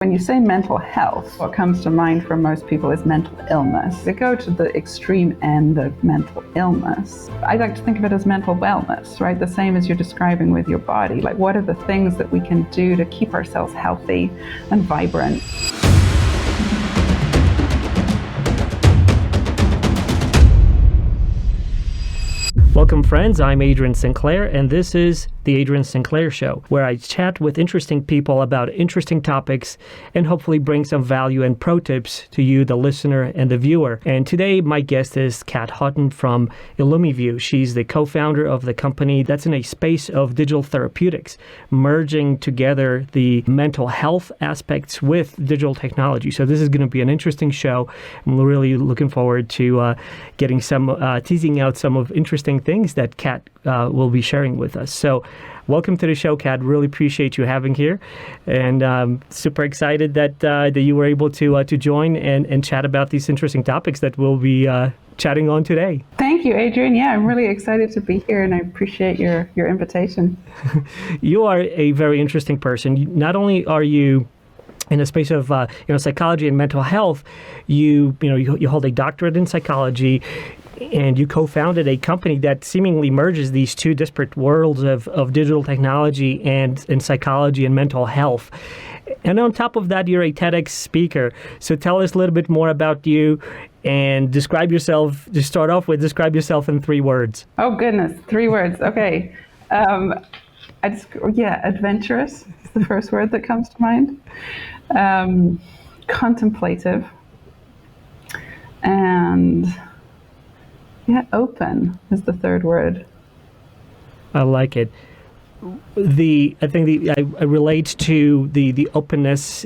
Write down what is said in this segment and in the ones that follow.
When you say mental health, what comes to mind for most people is mental illness. They go to the extreme end of mental illness. I like to think of it as mental wellness, right? The same as you're describing with your body. Like, what are the things that we can do to keep ourselves healthy and vibrant? Welcome, friends. I'm Adrian Sinclair, and this is the Adrian Sinclair Show, where I chat with interesting people about interesting topics and hopefully bring some value and pro tips to you, the listener and the viewer. And today, my guest is Kat Houghton from ilumivu. She's the co-founder of the company that's in a space of digital therapeutics, merging together the mental health aspects with digital technology. So this is going to be an interesting show. I'm really looking forward to getting teasing out some of interesting things that Kat will be sharing with us. So welcome to the show, Kat. Really appreciate you having here, and super excited that you were able to join and chat about these interesting topics that we'll be chatting on today. Thank you, Adrian. Yeah, I'm really excited to be here, and I appreciate your invitation. You are a very interesting person. Not only are you in a space of psychology and mental health, you hold a doctorate in psychology, and you co-founded a company that seemingly merges these two disparate worlds of digital technology and psychology and mental health. And on top of that, you're a TEDx speaker. So tell us a little bit more about you and describe yourself. To start off with, describe yourself in 3 words. Oh, goodness. 3 words. Okay. Adventurous is the first word that comes to mind. Contemplative. And open is the 3rd word. I like it. I relate to the openness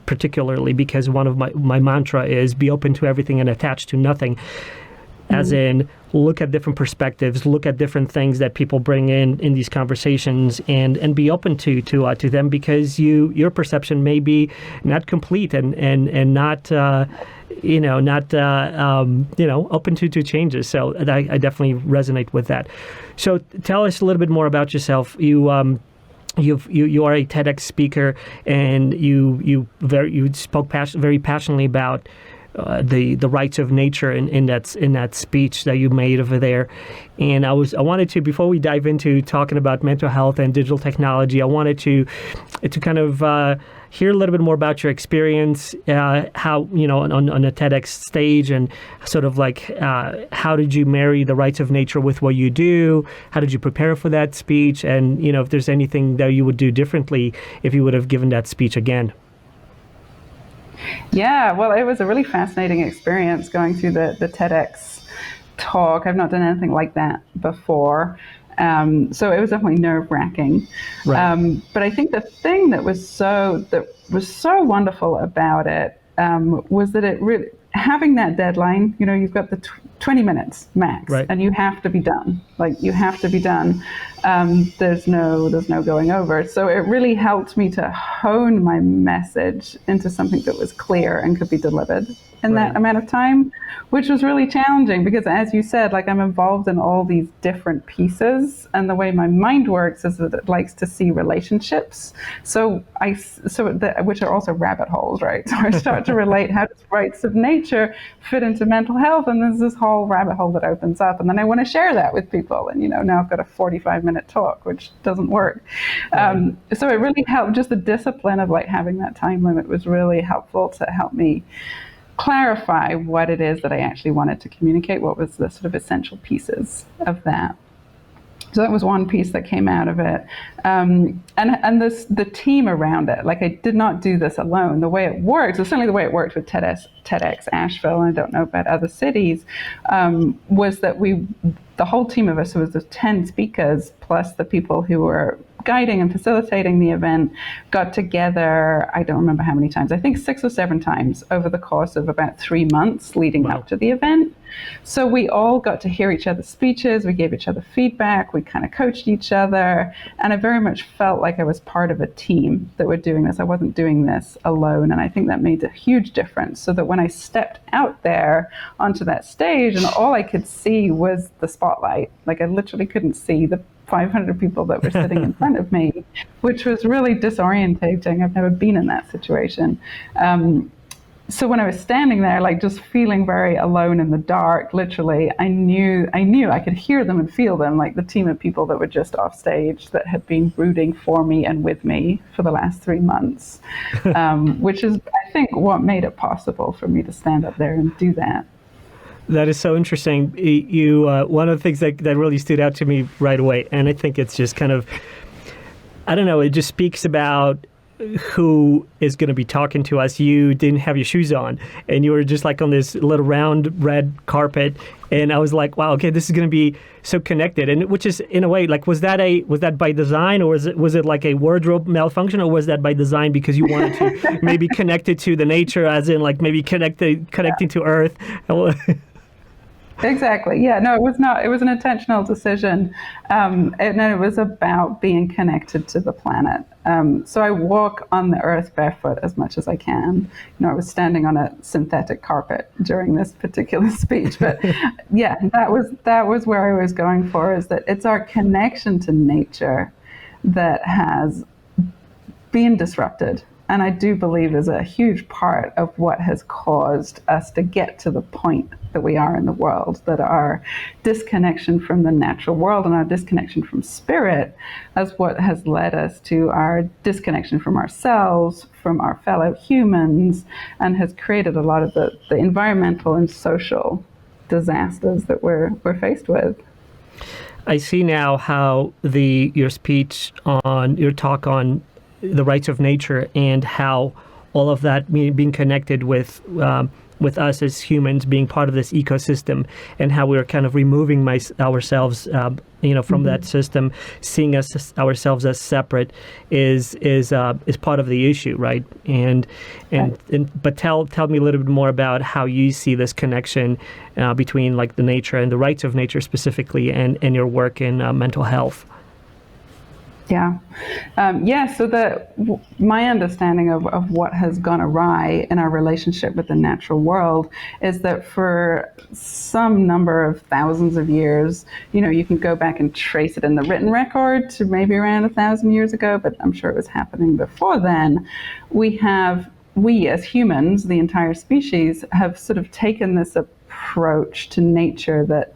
particularly because one of my mantra is be open to everything and attached to nothing. As in, look at different perspectives, look at different things that people bring in these conversations, and be open to them, because your perception may be not complete and not open to changes. So I definitely resonate with that. So tell us a little bit more about yourself. You are a TEDx speaker, and you spoke very passionately about the rights of nature in that speech that you made over there. And I wanted to, before we dive into talking about mental health and digital technology, I wanted to kind of hear a little bit more about your experience, how on a TEDx stage, and sort of like how did you marry the rights of nature with what you do? How did you prepare for that speech? And if there's anything that you would do differently if you would have given that speech again. Yeah, well, it was a really fascinating experience going through the TEDx talk. I've not done anything like that before. So it was definitely nerve-wracking. Right. But I think the thing that was so wonderful about it was that it really, having that deadline, you've got the 20 minutes max, right, and you have to be done. Like, you have to be done. There's no going over. So it really helped me to hone my message into something that was clear and could be delivered in that amount of time, which was really challenging because, as you said, like, I'm involved in all these different pieces, and the way my mind works is that it likes to see relationships. Which are also rabbit holes, right? So I start to relate, how does rights of nature fit into mental health? And there's this whole rabbit hole that opens up, and then I want to share that with people. And now I've got a 45-minute talk, which doesn't work. So it really helped. Just the discipline of having that time limit was really helpful to help me clarify what it is that I actually wanted to communicate, what was the sort of essential pieces of that. So that was one piece that came out of it. And the team around it, I did not do this alone. The way it worked, or certainly the way it worked with TEDx Asheville, and I don't know about other cities, was that the whole team of us, so it was the 10 speakers plus the people who were guiding and facilitating the event, got together, I don't remember how many times, I think 6 or 7 times over the course of about 3 months leading up to the event. So we all got to hear each other's speeches, we gave each other feedback, we kind of coached each other, and I very much felt like I was part of a team that were doing this. I wasn't doing this alone, and I think that made a huge difference, so that when I stepped out there onto that stage and all I could see was the spotlight, I literally couldn't see the 500 people that were sitting in front of me, which was really disorientating. I've never been in that situation. So when I was standing there, like just feeling very alone in the dark, literally, I knew I could hear them and feel them, like the team of people that were just off stage that had been rooting for me and with me for the last 3 months, which is, I think, what made it possible for me to stand up there and do that. That is so interesting. You one of the things that really stood out to me right away, and I think it's just kind of, I don't know, it just speaks about who is going to be talking to us. You didn't have your shoes on, and you were just like on this little round red carpet, and I was like, wow, okay, this is going to be so connected. And which is, in a way, like, was that by design, or was it like a wardrobe malfunction, or was that by design because you wanted to maybe connect it to the nature, as in like maybe connecting to Earth? Exactly. Yeah, no, it was not. It was an intentional decision. It was about being connected to the planet. So I walk on the earth barefoot as much as I can. I was standing on a synthetic carpet during this particular speech, but yeah, that was where I was going for, is that it's our connection to nature that has been disrupted. And I do believe is a huge part of what has caused us to get to the point that we are in the world, that our disconnection from the natural world and our disconnection from spirit is what has led us to our disconnection from ourselves, from our fellow humans, and has created a lot of the environmental and social disasters that we're faced with. I see now how your talk on the rights of nature, and how all of that being connected with us as humans being part of this ecosystem, and how we're kind of removing ourselves from that system, seeing ourselves as separate is part of the issue, right? But tell me a little bit more about how you see this connection between like the nature and the rights of nature specifically, and your work in mental health. Yeah. So my understanding of what has gone awry in our relationship with the natural world is that for some number of thousands of years, you can go back and trace it in the written record to maybe around 1,000 years ago, but I'm sure it was happening before then. We as humans, the entire species, have sort of taken this approach to nature that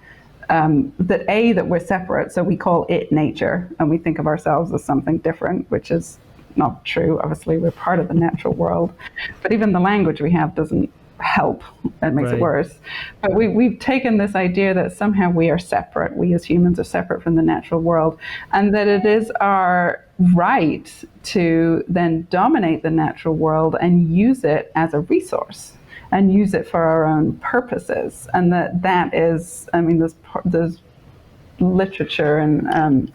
we're separate, so we call it nature, and we think of ourselves as something different, which is not true. Obviously, we're part of the natural world, but even the language we have doesn't help. It makes it worse. But we've taken this idea that somehow we are separate, we as humans are separate from the natural world, and that it is our right to then dominate the natural world and use it as a resource, and use it for our own purposes. And that is, there's literature and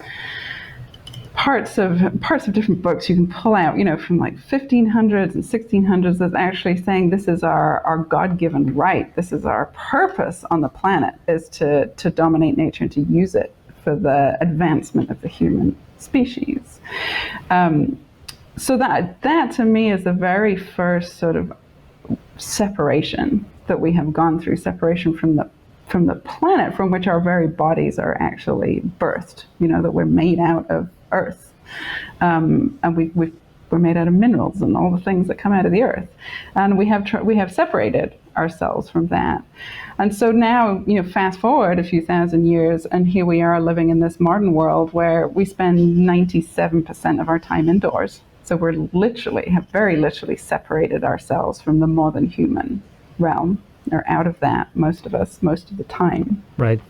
parts of different books you can pull out, from like 1500s and 1600s, that's actually saying this is our God-given right. This is our purpose on the planet, is to dominate nature and to use it for the advancement of the human species. So that to me is the very first sort of separation that we have gone through, separation from the planet from which our very bodies are actually birthed, that we're made out of earth, and we're made out of minerals and all the things that come out of the earth, and we have separated ourselves from that. And so now, fast forward a few thousand years, and here we are living in this modern world where we spend 97% of our time indoors. So have very literally separated ourselves from the more than human realm, or out of that, most of us, most of the time. Right.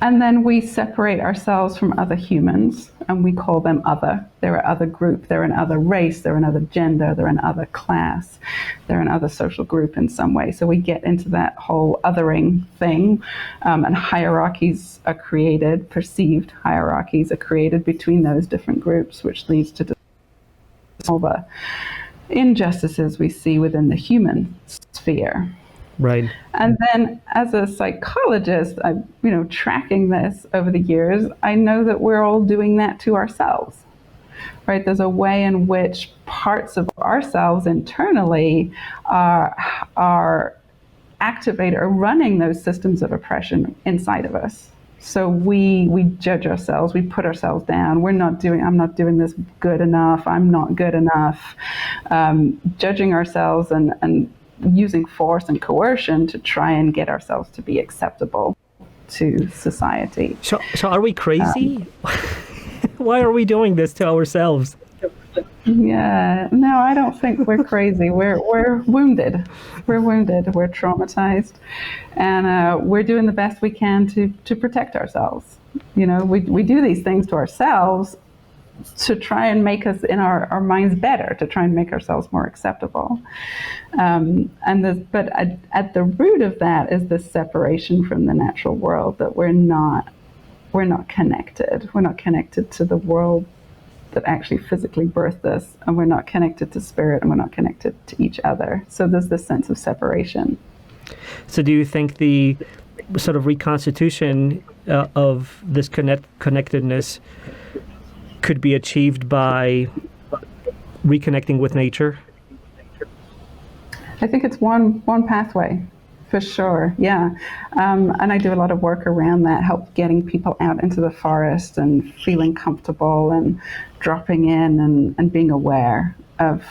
And then we separate ourselves from other humans, and we call them other. They're another group, they're another race, they're another gender, they're another class, they're another social group in some way. So we get into that whole othering thing, and hierarchies are created, perceived hierarchies are created between those different groups, which leads to all the injustices we see within the human sphere. Right. And then as a psychologist, I'm, tracking this over the years, I know that we're all doing that to ourselves, right? There's a way in which parts of ourselves internally are running those systems of oppression inside of us. So we judge ourselves, we put ourselves down. I'm not doing this good enough. I'm not good enough. Judging ourselves and using force and coercion to try and get ourselves to be acceptable to society. So are we crazy? Why are we doing this to ourselves? Yeah, no, I don't think we're crazy. We're wounded. We're wounded. We're traumatized, and we're doing the best we can to protect ourselves. You know, we do these things to ourselves to try and make us in our minds better, to try and make ourselves more acceptable. But at the root of that is this separation from the natural world, that we're not connected. We're not connected to the world that actually physically birthed us, and we're not connected to spirit, and we're not connected to each other. So there's this sense of separation. So do you think the sort of reconstitution of this connectedness could be achieved by reconnecting with nature? I think it's one pathway, for sure, yeah. And I do a lot of work around that, help getting people out into the forest and feeling comfortable and dropping in and being aware of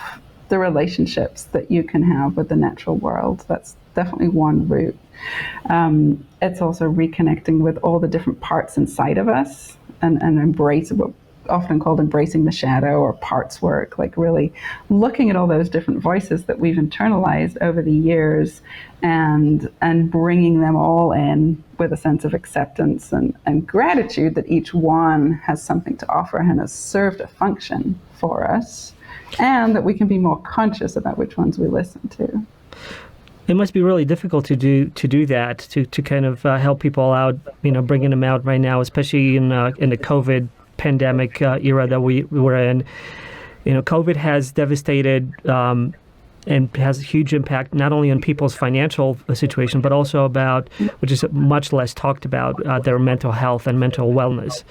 the relationships that you can have with the natural world. That's definitely one route. It's also reconnecting with all the different parts inside of us and embrace what often called embracing the shadow or parts work, like really looking at all those different voices that we've internalized over the years and bringing them all in with a sense of acceptance and gratitude that each one has something to offer and has served a function for us, and that we can be more conscious about which ones we listen to. It must be really difficult to do that, to kind of help people out, bringing them out right now, especially in the COVID pandemic era that we were in. COVID has devastated and has a huge impact not only on people's financial situation, but also about, which is much less talked about, their mental health and mental wellness.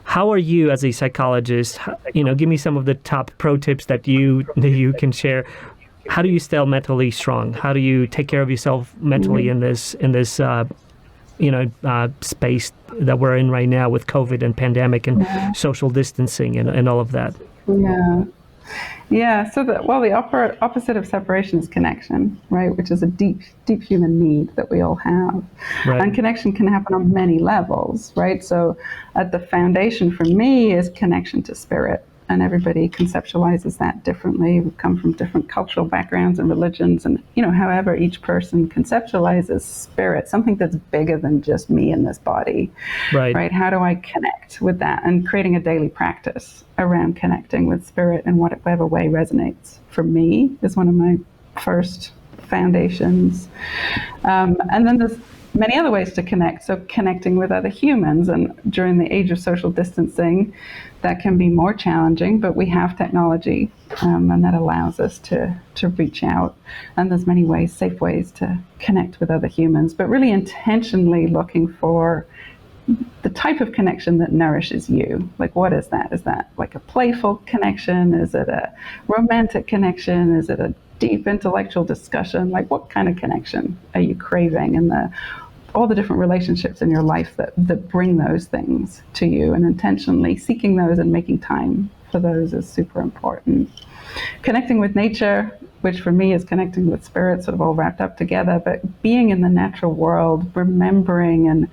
How are you as a psychologist? Give me some of the top pro tips that you can share. How do you stay mentally strong? How do you take care of yourself mentally in this space that we're in right now with COVID and pandemic and social distancing and all of that? Yeah. So the opposite of separation is connection, right? Which is a deep human need that we all have. Right. And connection can happen on many levels, right? So at the foundation for me is connection to spirit. And everybody conceptualizes that differently. We come from different cultural backgrounds and religions, and however each person conceptualizes spirit, something that's bigger than just me and this body. Right? How do I connect with that? And creating a daily practice around connecting with spirit in whatever way resonates for me is one of my first foundations. And then there's many other ways to connect. So connecting with other humans, and during the age of social distancing, that can be more challenging, but we have technology, and that allows us to reach out. And there's many ways, safe ways to connect with other humans, but really intentionally looking for the type of connection that nourishes you. Like, what is that? Is that like a playful connection? Is it a romantic connection? Is it a deep intellectual discussion? Like, what kind of connection are you craving? And all the different relationships in your life that bring those things to you, and intentionally seeking those and making time for those is super important. Connecting with nature, which for me is connecting with spirit, sort of all wrapped up together, but being in the natural world, remembering and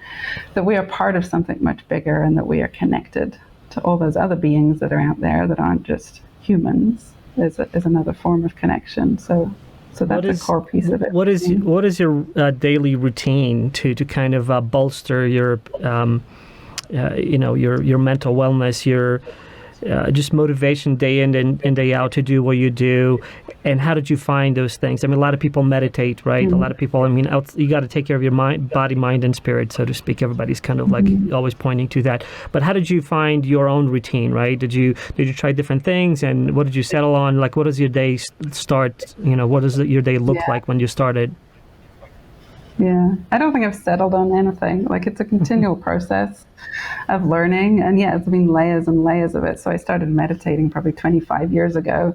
that we are part of something much bigger, and that we are connected to all those other beings that are out there that aren't just humans, is another form of connection. So that's a core piece of it. What is your daily routine to kind of bolster your your mental wellness, your just motivation day in and day out to do what you do? And how did you find those things? I mean, a lot of people meditate, right? Mm-hmm. A lot of people, you got to take care of your body, mind, and spirit, so to speak. Everybody's kind of like always pointing to that. But how did you find your own routine, right? Did you try different things, and what did you settle on? Like, what does your day start? What does your day look like when you started? Yeah, I don't think I've settled on anything. Like, it's a continual process of learning, and yeah, it's been layers and layers of it. So I started meditating probably 25 years ago,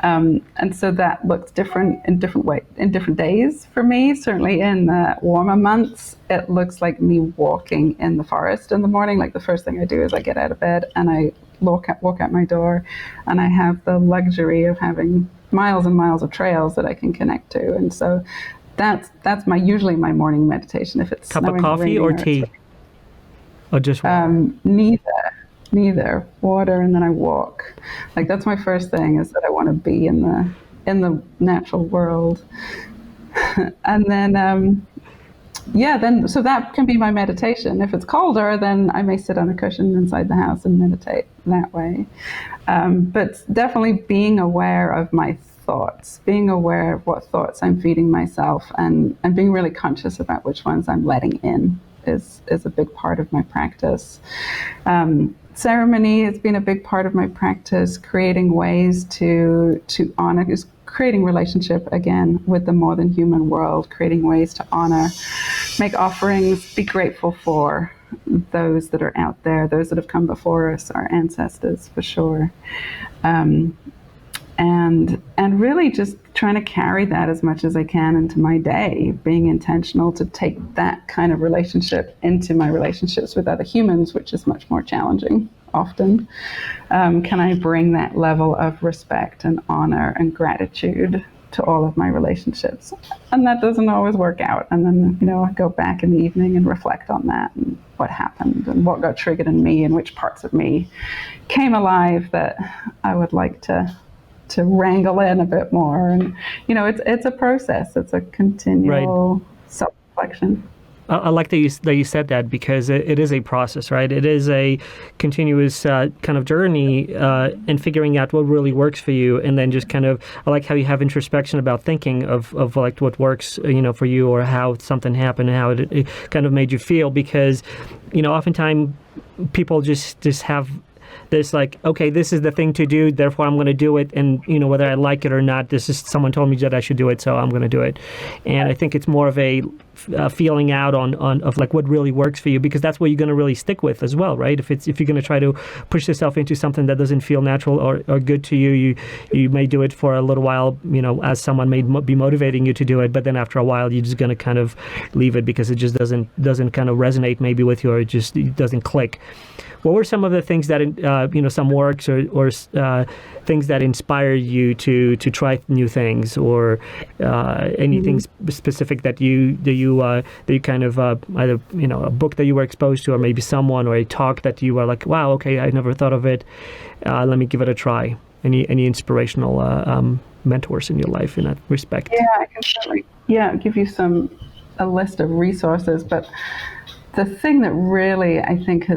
and so that looks different in different days for me. Certainly in the warmer months, it looks like me walking in the forest in the morning. Like, the first thing I do is I get out of bed and I walk out my door, and I have the luxury of having miles and miles of trails that I can connect to, and so that's usually my morning meditation. If it's Cup snowing, of coffee raining, or tea? Or just water? Neither. Water, and then I walk. Like, that's my first thing, is that I want to be in the natural world. And then so that can be my meditation. If it's colder, then I may sit on a cushion inside the house and meditate that way. But definitely being aware of my thoughts, being aware of what thoughts I'm feeding myself, and being really conscious about which ones I'm letting in is a big part of my practice. Ceremony has been a big part of my practice, creating ways to honor, is creating relationship again with the more than human world, creating ways to honor, make offerings, be grateful for those that are out there, those that have come before us, our ancestors for sure. And really just trying to carry that as much as I can into my day, being intentional to take that kind of relationship into my relationships with other humans, which is much more challenging often. Can I bring that level of respect and honor and gratitude to all of my relationships? And that doesn't always work out. And then, I go back in the evening and reflect on that and what happened and what got triggered in me and which parts of me came alive that I would like to wrangle in a bit more. And it's a process. It's a continual self-reflection. I like that you said that, because it is a process, right? It is a continuous kind of journey in figuring out what really works for you, and then just kind of, I like how you have introspection about thinking of like what works, for you, or how something happened and how it kind of made you feel, because, oftentimes people just have this like, okay, this is the thing to do, therefore I'm going to do it, and whether I like it or not, this is, someone told me that I should do it, so I'm going to do it. And I think it's more of a feeling out on of like what really works for you, because that's what you're going to really stick with as well, right? If you're going to try to push yourself into something that doesn't feel natural or good to you, you may do it for a little while, as someone may be motivating you to do it, but then after a while you're just going to kind of leave it because it just doesn't kind of resonate maybe with you, or it doesn't click. What were some of the things that, some works or things that inspired you to try new things, or anything specific that you kind of either, a book that you were exposed to, or maybe someone, or a talk that you were like, wow, okay, I never thought of it. Let me give it a try. Any inspirational mentors in your life in that respect? Yeah, I can certainly give you a list of resources, but the thing that really I think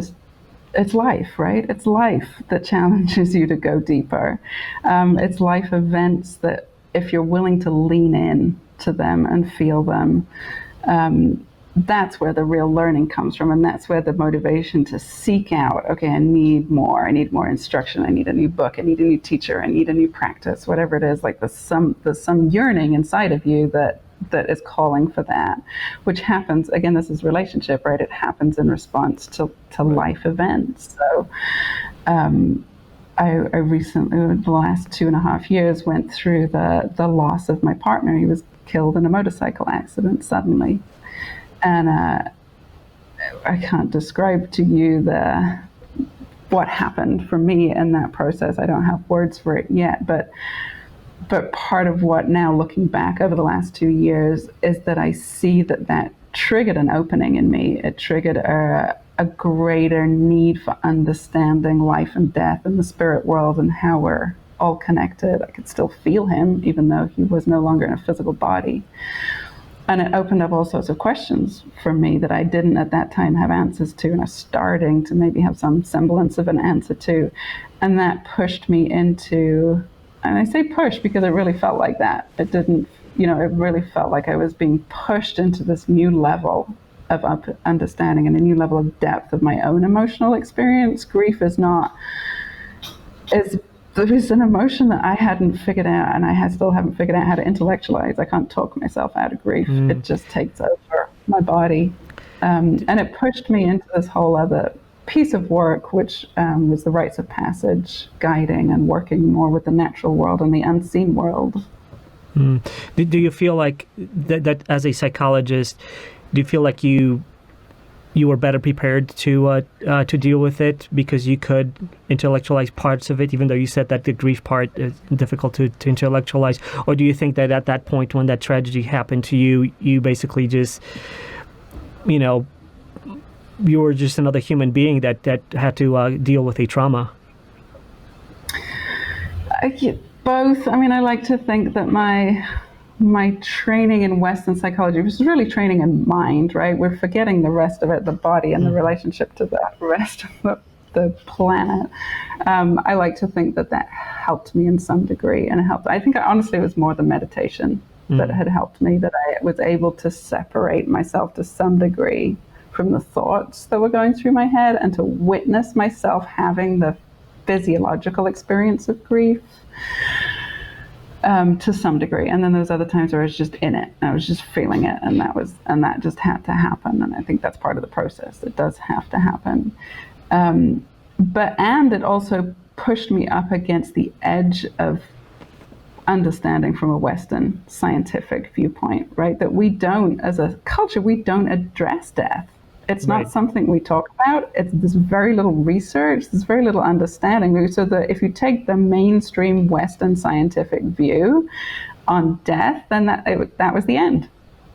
it's life, right? It's life that challenges you to go deeper. It's life events that, if you're willing to lean in to them and feel them, that's where the real learning comes from. And that's where the motivation to seek out, okay, I need more instruction. I need a new book. I need a new teacher. I need a new practice, whatever it is. Like there's some yearning inside of you that is calling for that, which happens, again, this is relationship, right? It happens in response to life events. So I recently, the last 2.5 years, went through the loss of my partner. He was killed in a motorcycle accident suddenly. And I can't describe to you what happened for me in that process. I don't have words for it yet, but part of what now, looking back over the last 2 years, is that I see that triggered an opening in me. It triggered a greater need for understanding life and death and the spirit world and how we're all connected. I could still feel him, even though he was no longer in a physical body. And it opened up all sorts of questions for me that I didn't at that time have answers to, and I'm starting to maybe have some semblance of an answer to. And that pushed me into, and I say push because it really felt like that. It didn't, it really felt like I was being pushed into this new level of understanding and a new level of depth of my own emotional experience. Grief is there's an emotion that I hadn't figured out, and I still haven't figured out how to intellectualize. I can't talk myself out of grief. It just takes over. my body. And it pushed me into this whole other piece of work, which was the rites of passage, guiding and working more with the natural world and the unseen world. Do you feel like that as a psychologist, do you feel like you were better prepared to deal with it because you could intellectualize parts of it, even though you said that the grief part is difficult to intellectualize? Or do you think that at that point when that tragedy happened to you, you basically just, you were just another human being that had to deal with a trauma? Both. I mean, I like to think that my training in Western psychology was really training in mind, right? We're forgetting the rest of it, the body and the relationship to the rest of the planet. I like to think that helped me in some degree, and it helped. I think honestly it was more the meditation that had helped me, that I was able to separate myself to some degree from the thoughts that were going through my head and to witness myself having the physiological experience of grief. To some degree, and then there was other times where I was just in it. I was just feeling it, and that just had to happen. And I think that's part of the process. It does have to happen. But it also pushed me up against the edge of understanding from a Western scientific viewpoint, right? That we don't, as a culture, we don't address death. It's not something we talk about. There's very little research. There's very little understanding. So that if you take the mainstream Western scientific view on death, then that was the end.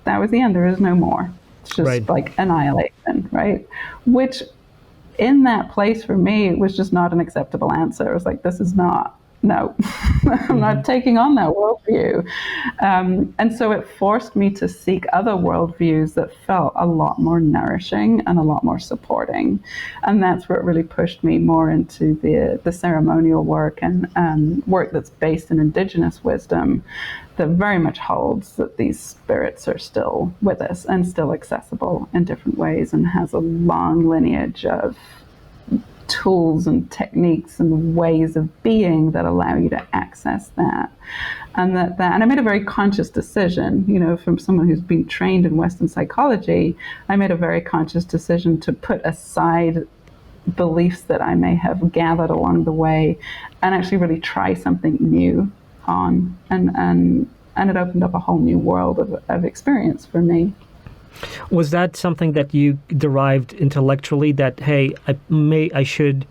That was the end. There is no more. It's just like annihilation, right? Which, in that place for me, it was just not an acceptable answer. It was like, this is not. No, I'm not taking on that worldview. And so it forced me to seek other worldviews that felt a lot more nourishing and a lot more supporting. And that's where it really pushed me more into the ceremonial work and work that's based in indigenous wisdom that very much holds that these spirits are still with us and still accessible in different ways, and has a long lineage of tools and techniques and ways of being that allow you to access that. And and I made a very conscious decision, from someone who's been trained in Western psychology, I made a very conscious decision to put aside beliefs that I may have gathered along the way and actually really try something new on. And it opened up a whole new world of experience for me. Was that something that you derived intellectually, that, hey, I should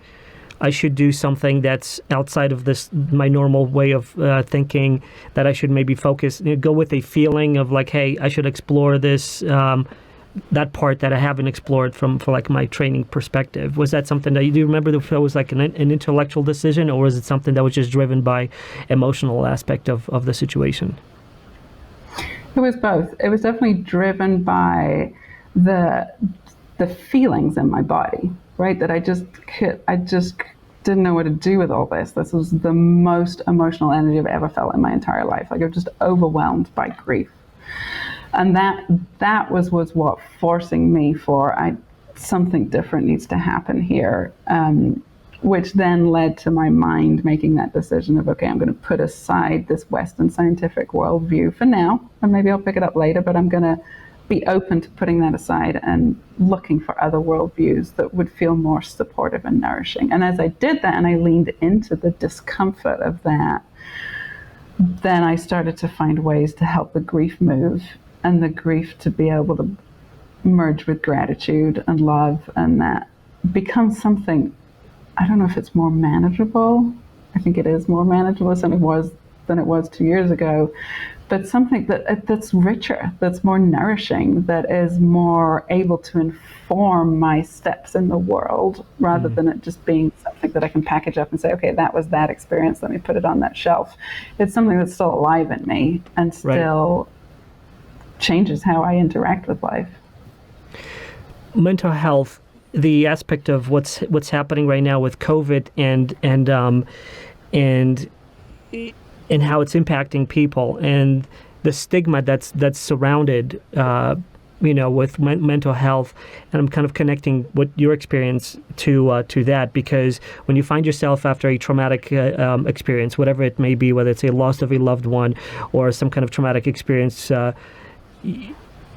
do something that's outside of my normal way of thinking, that I should maybe focus, go with a feeling of like, hey, I should explore this, that part that I haven't explored for like my training perspective? Was that something that do you remember if it was like an intellectual decision, or was it something that was just driven by emotional aspect of the situation? It was both. It was definitely driven by the feelings in my body, right? That I just didn't know what to do with all this. This was the most emotional energy I've ever felt in my entire life. Like, I was just overwhelmed by grief. And that was what forcing me for something different needs to happen here. Which then led to my mind making that decision of, okay, I'm going to put aside this Western scientific worldview for now, and maybe I'll pick it up later, but I'm going to be open to putting that aside and looking for other worldviews that would feel more supportive and nourishing. And as I did that and I leaned into the discomfort of that, then I started to find ways to help the grief move, and the grief to be able to merge with gratitude and love, and that becomes something, I don't know if it's more manageable. I think it is more manageable than it was 2 years ago, but something that's richer, that's more nourishing, that is more able to inform my steps in the world, rather than it just being something that I can package up and say, okay, that was that experience, let me put it on that shelf. It's something that's still alive in me and still changes how I interact with life. Mental health, the aspect of what's happening right now with COVID and how it's impacting people, and the stigma that's surrounded with mental health. And I'm kind of connecting what your experience to that, because when you find yourself after a traumatic experience, whatever it may be, whether it's a loss of a loved one or some kind of traumatic experience,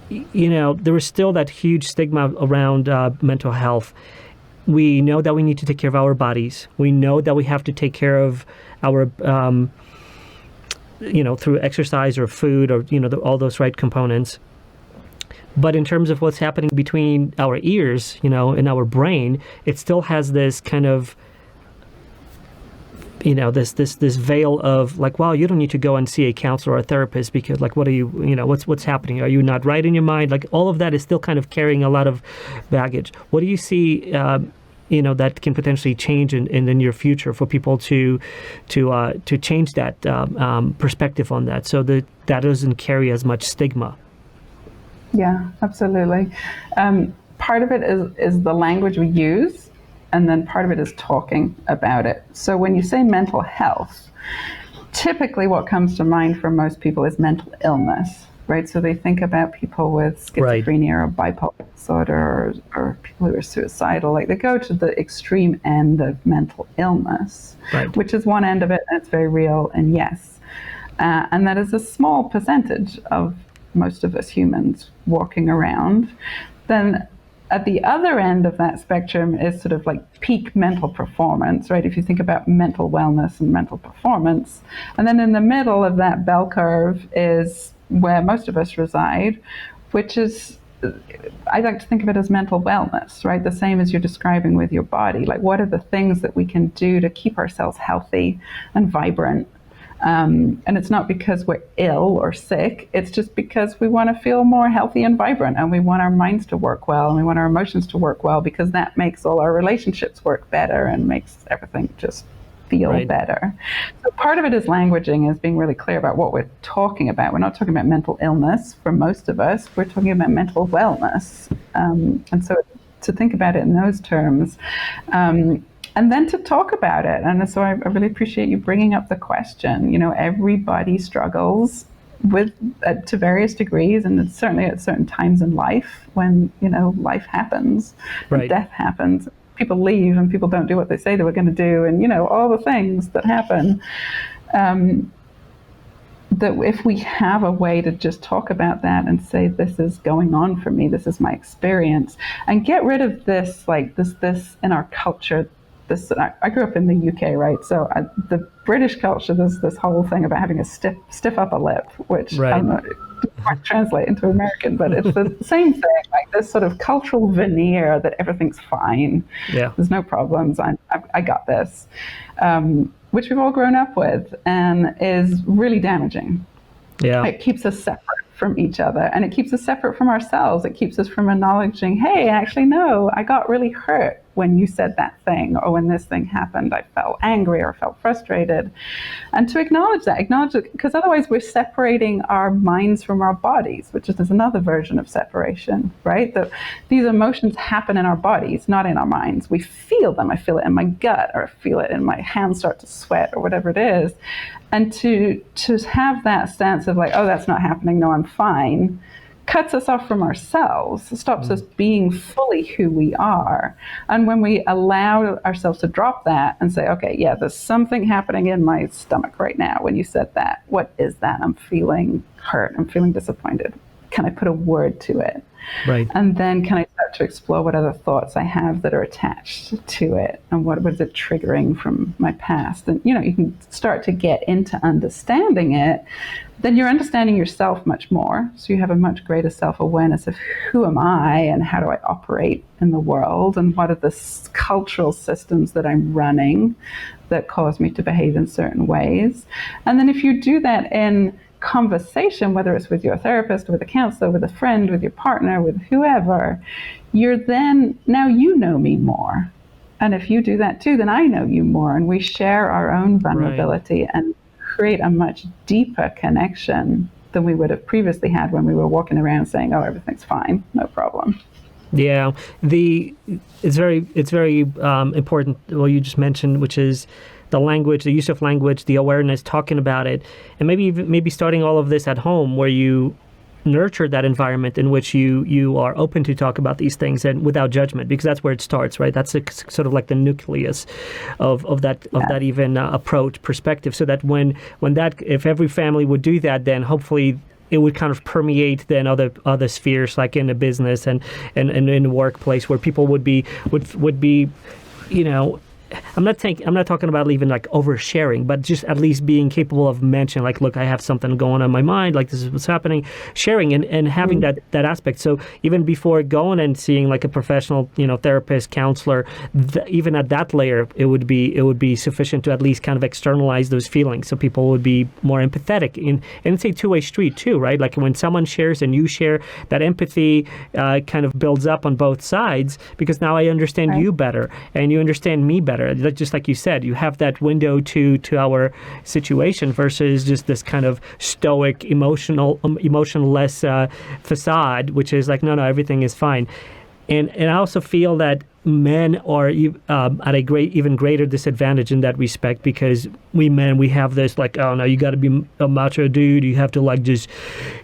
there is still that huge stigma around mental health. We know that we need to take care of our bodies. We know that we have to take care of our, through exercise or food or, all those right components. But in terms of what's happening between our ears, in our brain, it still has this kind of, this veil of like, wow, you don't need to go and see a counselor or a therapist because like, what are you, what's happening? Are you not right in your mind? Like all of that is still kind of carrying a lot of baggage. What do you see, that can potentially change in the near future for people to change that perspective on that so that doesn't carry as much stigma? Yeah, absolutely. Part of it is the language we use, and then part of it is talking about it. So when you say mental health, typically what comes to mind for most people is mental illness, right? So they think about people with schizophrenia or bipolar disorder or people who are suicidal. Like they go to the extreme end of mental illness, which is one end of it, and it's very real, and yes. And that is a small percentage of most of us humans walking around. Then at the other end of that spectrum is sort of like peak mental performance, right? If you think about mental wellness and mental performance. And then in the middle of that bell curve is where most of us reside, which is, I like to think of it as mental wellness, right? The same as you're describing with your body. Like, what are the things that we can do to keep ourselves healthy and vibrant? And it's not because we're ill or sick, it's just because we want to feel more healthy and vibrant, and we want our minds to work well, and we want our emotions to work well, because that makes all our relationships work better and makes everything just feel better. So part of it is languaging, is being really clear about what we're talking about. We're not talking about mental illness for most of us, we're talking about mental wellness. And so to think about it in those terms, and then to talk about it. And so I really appreciate you bringing up the question. Everybody struggles with to various degrees, and it's certainly at certain times in life when, life happens, and death happens. People leave and people don't do what they say they were going to do, and, all the things that happen. That if we have a way to just talk about that and say, this is going on for me, this is my experience, and get rid of this, like this in our culture. I grew up in the UK, right? So the British culture, there's this whole thing about having a stiff upper lip, which I don't know, it might translate into American, but it's the same thing, like this sort of cultural veneer that everything's fine. Yeah. There's no problems. I got this, which we've all grown up with, and is really damaging. Yeah. It keeps us separate from each other, and it keeps us separate from ourselves. It keeps us from acknowledging, hey, actually, no, I got really hurt when you said that thing, or when this thing happened, I felt angry or felt frustrated. And to acknowledge it, because otherwise we're separating our minds from our bodies, which is another version of separation, right? These emotions happen in our bodies, not in our minds. We feel them. I feel it in my gut, or I feel it in my hands start to sweat, or whatever it is. And to have that stance of like, oh, that's not happening, no, I'm fine, cuts us off from ourselves, stops us being fully who we are. And when we allow ourselves to drop that and say, okay, yeah, there's something happening in my stomach right now when you said that. What is that? I'm feeling hurt. I'm feeling disappointed. Can I put a word to it? Right. And then can I start to explore what other thoughts I have that are attached to it, and what is it triggering from my past? And, you can start to get into understanding it. Then you're understanding yourself much more. So you have a much greater self-awareness of who am I and how do I operate in the world, and what are the cultural systems that I'm running that cause me to behave in certain ways. And then if you do that in conversation, whether it's with your therapist, with a counselor, with a friend, with your partner, with whoever, now you know me more. And if you do that too, then I know you more, and we share our own vulnerability and create a much deeper connection than we would have previously had when we were walking around saying, oh, everything's fine, no problem. Yeah, it's very important, what you just mentioned, which is the language, the use of language, the awareness, talking about it, and maybe starting all of this at home, where you nurture that environment in which you are open to talk about these things and without judgment, because that's where it starts, right? That's sort of like the nucleus of that even approach perspective. So that when if every family would do that, then hopefully it would kind of permeate then other spheres, like in the business and in the workplace, where people would be, you know, I'm not talking about even like oversharing, but just at least being capable of mentioning, like, look, I have something going on in my mind, like this is what's happening, sharing and having that aspect. So even before going and seeing like a professional, you know, therapist, counselor, even at that layer, it would be sufficient to at least kind of externalize those feelings, so people would be more empathetic. And it's a two-way street too, right? Like when someone shares and you share, that empathy kind of builds up on both sides, because now I understand you better and you understand me better. Just like you said, you have that window to our situation versus just this kind of stoic, emotionless facade, which is like, no, everything is fine. And I also feel that men are at a even greater disadvantage in that respect, because we men, we have this like, oh no, you got to be a macho dude, you have to like just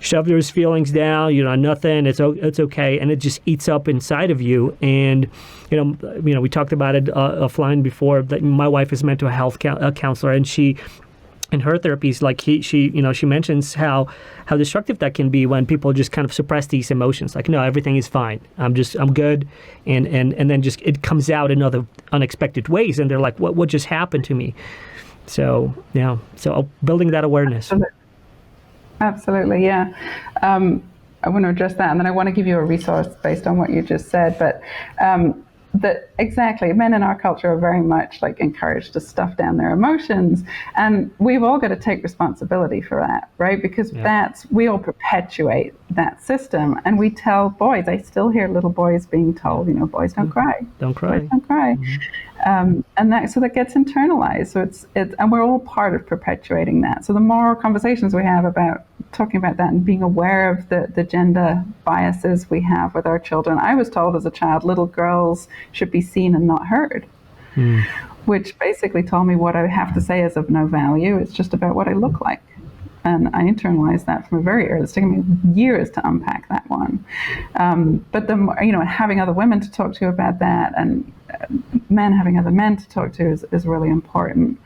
shove those feelings down, you know, nothing, it's okay, and it just eats up inside of you. And you know, we talked about it offline before, that my wife is a mental health counselor, and she, in her therapies, like she mentions how destructive that can be when people just kind of suppress these emotions. Like, no, everything is fine. I'm good, and then just it comes out in other unexpected ways, and they're like, what just happened to me? So yeah, so building that awareness. Absolutely, yeah. I want to address that, and then I want to give you a resource based on what you just said, but. That exactly, men in our culture are very much like encouraged to stuff down their emotions, and we've all got to take responsibility for that, right? Because we all perpetuate that system, and we tell boys. I still hear little boys being told, you know, boys don't cry, don't cry, boys don't cry, and that gets internalized. So it's and we're all part of perpetuating that. So the more conversations we have about talking about that and being aware of the gender biases we have with our children. I was told as a child, little girls should be seen and not heard, which basically told me what I have to say is of no value. It's just about what I look like. And I internalized that from a very early. It's taken me years to unpack that one. But the more, you know, having other women to talk to about that, and men having other men to talk to is really important.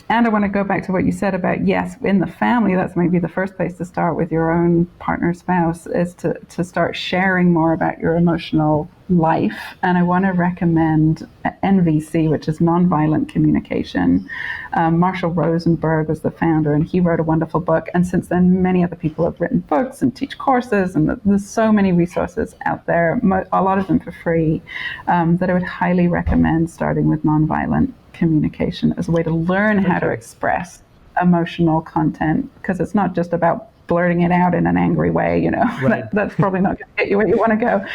And I want to go back to what you said about, yes, in the family, that's maybe the first place to start with your own partner, spouse, is to start sharing more about your emotional life. And I want to recommend NVC, which is Nonviolent Communication. Marshall Rosenberg was the founder, and he wrote a wonderful book. And since then, many other people have written books and teach courses, and there's so many resources out there, a lot of them for free, that I would highly recommend starting with nonviolent communication as a way to learn how to express emotional content, because it's not just about blurting it out in an angry way, you know. Right. That's probably not going to get you where you want to go.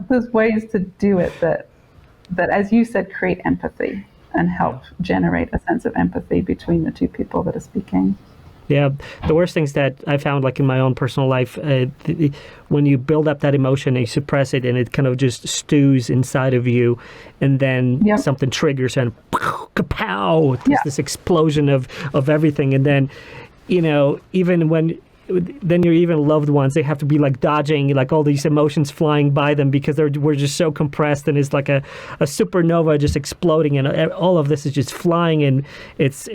There's ways to do it that, as you said, create empathy and help generate a sense of empathy between the two people that are speaking. Yeah, the worst things that I found, like in my own personal life, when you build up that emotion and you suppress it, and it kind of just stews inside of you, and then something triggers and kapow, there's this explosion of everything, and then, you know, even when then your even loved ones, they have to be like dodging like all these emotions flying by them, because we're just so compressed, and it's like a supernova just exploding, and all of this is just flying, and it's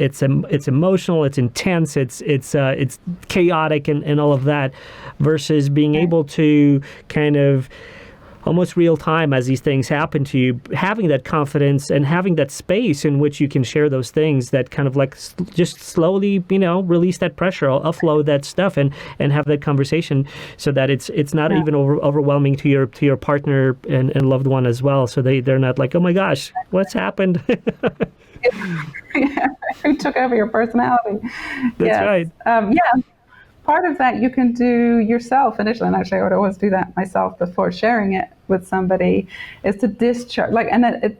emotional, it's intense, it's chaotic, and all of that, versus being able to kind of almost real time as these things happen to you, having that confidence and having that space in which you can share those things that kind of like just slowly, you know, release that pressure, offload that stuff, and have that conversation, so that it's not even overwhelming to your partner and loved one as well. So they're not like, oh my gosh, what's happened? Who took over your personality? That's right. Part of that you can do yourself initially, and actually I would always do that myself before sharing it with somebody, is to discharge,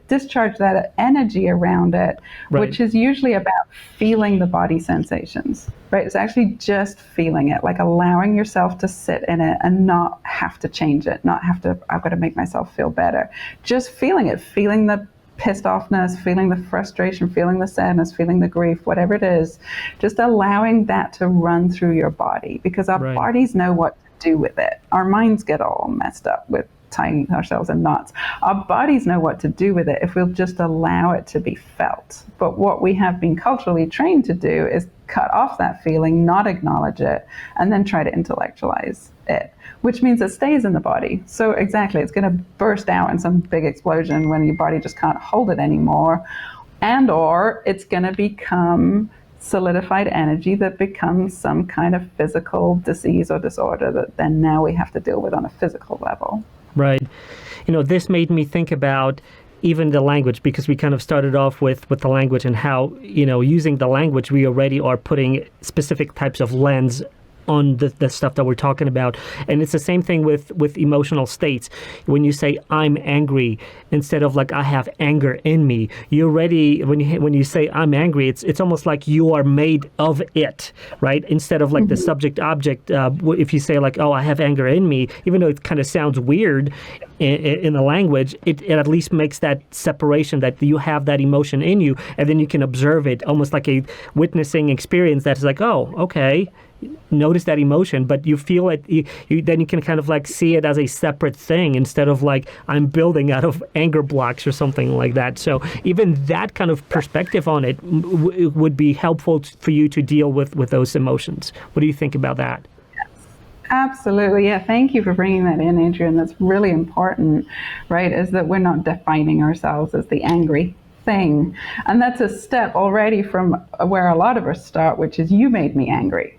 discharge that energy around it, which is usually about feeling the body sensations, right? It's actually just feeling it, like allowing yourself to sit in it and not have to change it, not have to, I've got to make myself feel better. Just feeling it, feeling the pissed offness, feeling the frustration, feeling the sadness, feeling the grief, whatever it is, just allowing that to run through your body, because our bodies know what to do with it. Our minds get all messed up with tying ourselves in knots. Our bodies know what to do with it if we'll just allow it to be felt. But what we have been culturally trained to do is cut off that feeling, not acknowledge it, and then try to intellectualize it, which means it stays in the body. So exactly, it's going to burst out in some big explosion when your body just can't hold it anymore, and or it's going to become solidified energy that becomes some kind of physical disease or disorder that then now we have to deal with on a physical level. Right. This made me think about even the language, because we kind of started off with the language and how, using the language, we already are putting specific types of lens on the stuff that we're talking about. And it's the same thing with emotional states. When you say I'm angry instead of like I have anger in me, you already, when you say I'm angry, it's almost like you are made of it, right? Instead of like the subject object. If you say like, oh, I have anger in me, even though it kind of sounds weird in the language, it at least makes that separation that you have that emotion in you, and then you can observe it almost like a witnessing experience that's like, oh, okay, notice that emotion, but you feel it, then you can kind of like see it as a separate thing instead of like I'm building out of anger blocks or something like that. So even that kind of perspective on it would be helpful for you to deal with those emotions. What do you think about that? Absolutely. Yeah. Thank you for bringing that in, Adrian. That's really important, right? Is that we're not defining ourselves as the angry thing. And that's a step already from where a lot of us start, which is you made me angry,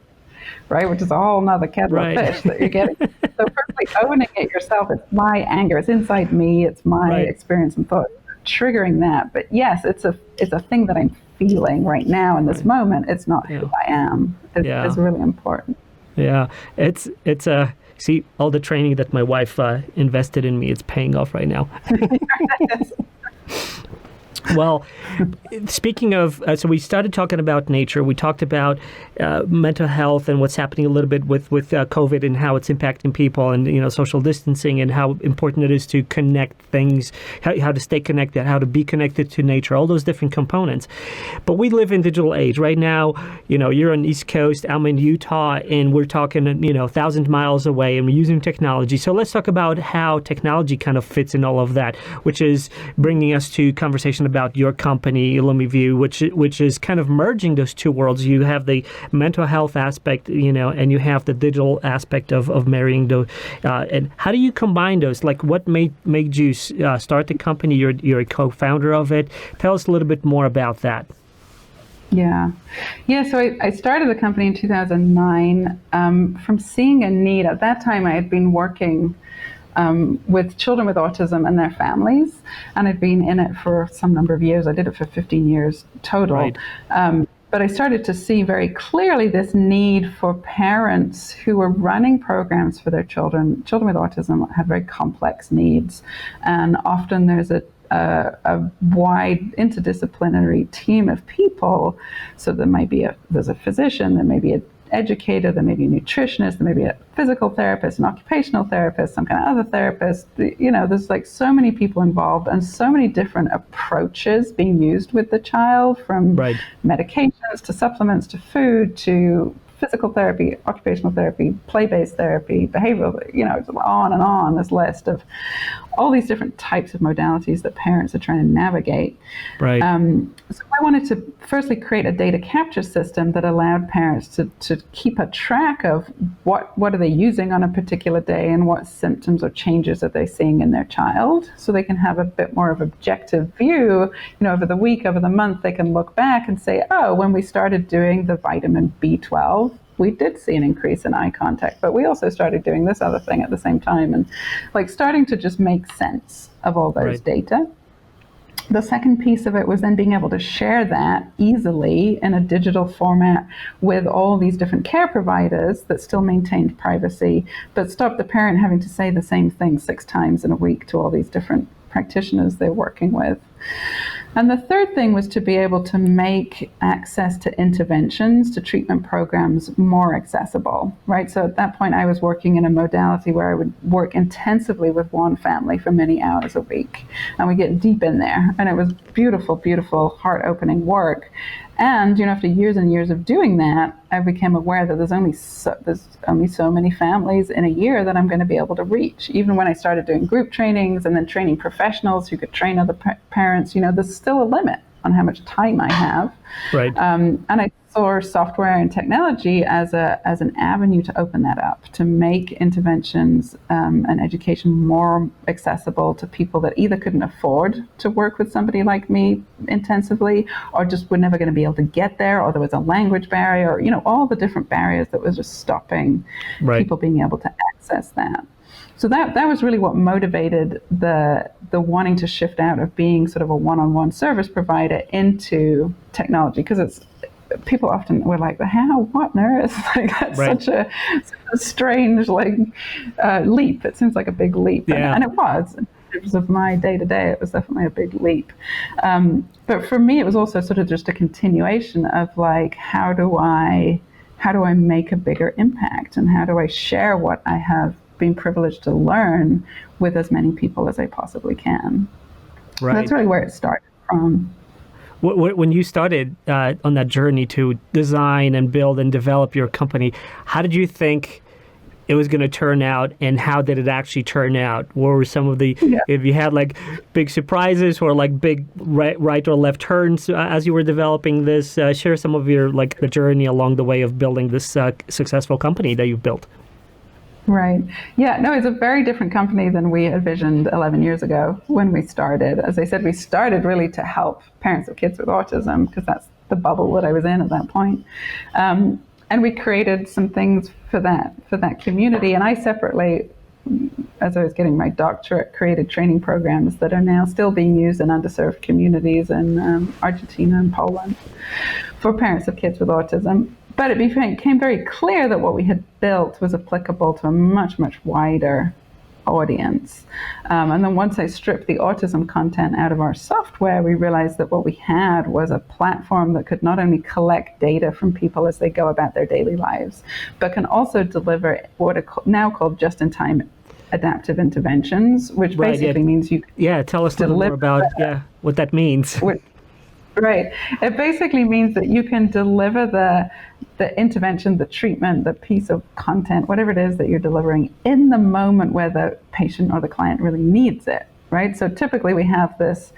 right? Which is a whole nother kettle of fish that you're getting. So firstly, owning it yourself, it's my anger, it's inside me, it's my experience and thought, triggering that. But yes, it's a thing that I'm feeling right now in this moment. It's not who I am. It's really important. Yeah, it's see, all the training that my wife invested in me, it's paying off right now. Well, speaking of, so we started talking about nature. We talked about mental health and what's happening a little bit with COVID and how it's impacting people, and social distancing and how important it is to connect things, how to stay connected, how to be connected to nature, all those different components. But we live in digital age right now. You're on the East Coast, I'm in Utah, and we're talking 1,000 miles away, and we're using technology. So let's talk about how technology kind of fits in all of that, which is bringing us to conversation about your company, ilumivu, which is kind of merging those two worlds. You have the mental health aspect, and you have the digital aspect of marrying those. And how do you combine those? Like, what made you start the company? You're a co-founder of it. Tell us a little bit more about that. Yeah. So I started the company in 2009 from seeing a need. At that time, I had been working with children with autism and their families, and I'd been in it for some number of years. I did it for 15 years total. Right. But I started to see very clearly this need for parents who were running programs for their children. Children with autism have very complex needs, and often there's a wide interdisciplinary team of people. So there's a physician, there may be an educator, there may be a nutritionist, there may be a physical therapist, an occupational therapist, some kind of other therapist. There's like so many people involved and so many different approaches being used with the child, from medications to supplements to food to physical therapy, occupational therapy, play-based therapy, behavioral, it's on and on, this list of all these different types of modalities that parents are trying to navigate. Right. So I wanted to firstly create a data capture system that allowed parents to keep a track of what are they using on a particular day and what symptoms or changes are they seeing in their child, so they can have a bit more of objective view. Over the week, over the month, they can look back and say, oh, when we started doing the vitamin B12, we did see an increase in eye contact, but we also started doing this other thing at the same time, and like starting to just make sense of all those data. The second piece of it was then being able to share that easily in a digital format with all these different care providers that still maintained privacy, but stopped the parent having to say the same thing 6 times in a week to all these different practitioners they're working with. And the third thing was to be able to make access to interventions, to treatment programs, more accessible, right? So at that point, I was working in a modality where I would work intensively with one family for many hours a week. And we get deep in there. And it was beautiful, beautiful, heart-opening work. And, after years and years of doing that, I became aware that there's only so many families in a year that I'm going to be able to reach. Even when I started doing group trainings and then training professionals who could train other parents, there's still a limit on how much time I have. Right. And I saw software and technology as an avenue to open that up, to make interventions and education more accessible to people that either couldn't afford to work with somebody like me intensively, or just were never going to be able to get there, or there was a language barrier, or, all the different barriers that was just stopping people being able to access that. So that was really what motivated the wanting to shift out of being sort of a one-on-one service provider into technology, because people often were like, what on earth? Like, that's such a strange leap. It seems like a big leap, and it was. In terms of my day-to-day, it was definitely a big leap. But for me, it was also sort of just a continuation of how do I make a bigger impact, and how do I share what I have been privileged to learn with as many people as I possibly can. Right. So that's really where it started from. When you started on that journey to design and build and develop your company, how did you think it was going to turn out, and how did it actually turn out? What were some of the, if you had big surprises or big right or left turns as you were developing this? Share some of your the journey along the way of building this successful company that you've built. Right. Yeah, no, it's a very different company than we envisioned 11 years ago when we started. As I said, we started really to help parents of kids with autism, because that's the bubble that I was in at that point. And we created some things for that community. And I separately, as I was getting my doctorate, created training programs that are now still being used in underserved communities in Argentina and Poland for parents of kids with autism. But it became very clear that what we had built was applicable to a much, much wider audience. And then once I stripped the autism content out of our software, we realized that what we had was a platform that could not only collect data from people as they go about their daily lives, but can also deliver what are now called just-in-time adaptive interventions, which basically means you can tell us a little more about what that means. Right. It basically means that you can deliver the intervention, the treatment, the piece of content, whatever it is that you're delivering, in the moment where the patient or the client really needs it, right? So typically we have this,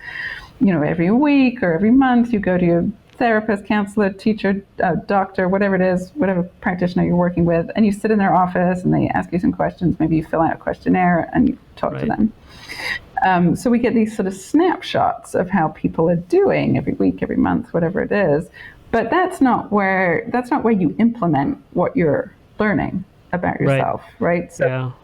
every week or every month you go to your therapist, counselor, teacher, doctor, whatever it is, whatever practitioner you're working with, and you sit in their office and they ask you some questions. Maybe you fill out a questionnaire and you talk to them. So we get these sort of snapshots of how people are doing every week, every month, whatever it is. But that's not where you implement what you're learning about yourself, right? So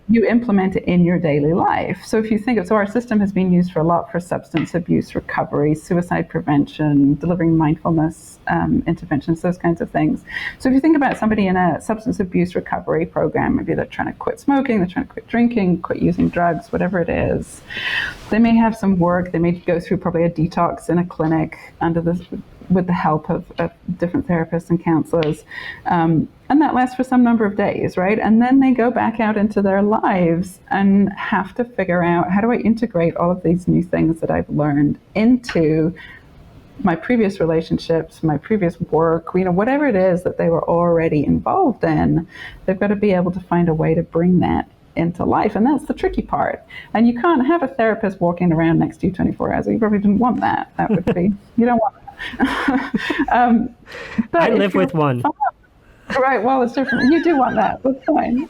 you implement it in your daily life. So if you think of, our system has been used for a lot for substance abuse recovery, suicide prevention, delivering mindfulness interventions, those kinds of things. So if you think about somebody in a substance abuse recovery program, maybe they're trying to quit smoking, they're trying to quit drinking, quit using drugs, whatever it is. They may have some work, they may go through probably a detox in a clinic with the help of different therapists and counselors. And that lasts for some number of days, right? And then they go back out into their lives and have to figure out, how do I integrate all of these new things that I've learned into my previous relationships, my previous work, whatever it is that they were already involved in. They've got to be able to find a way to bring that into life. And that's the tricky part. And you can't have a therapist walking around next to you 24 hours. You probably didn't want that. That would be, you don't want that. But I live with one. Right, well, it's different. You do want that. That's fine.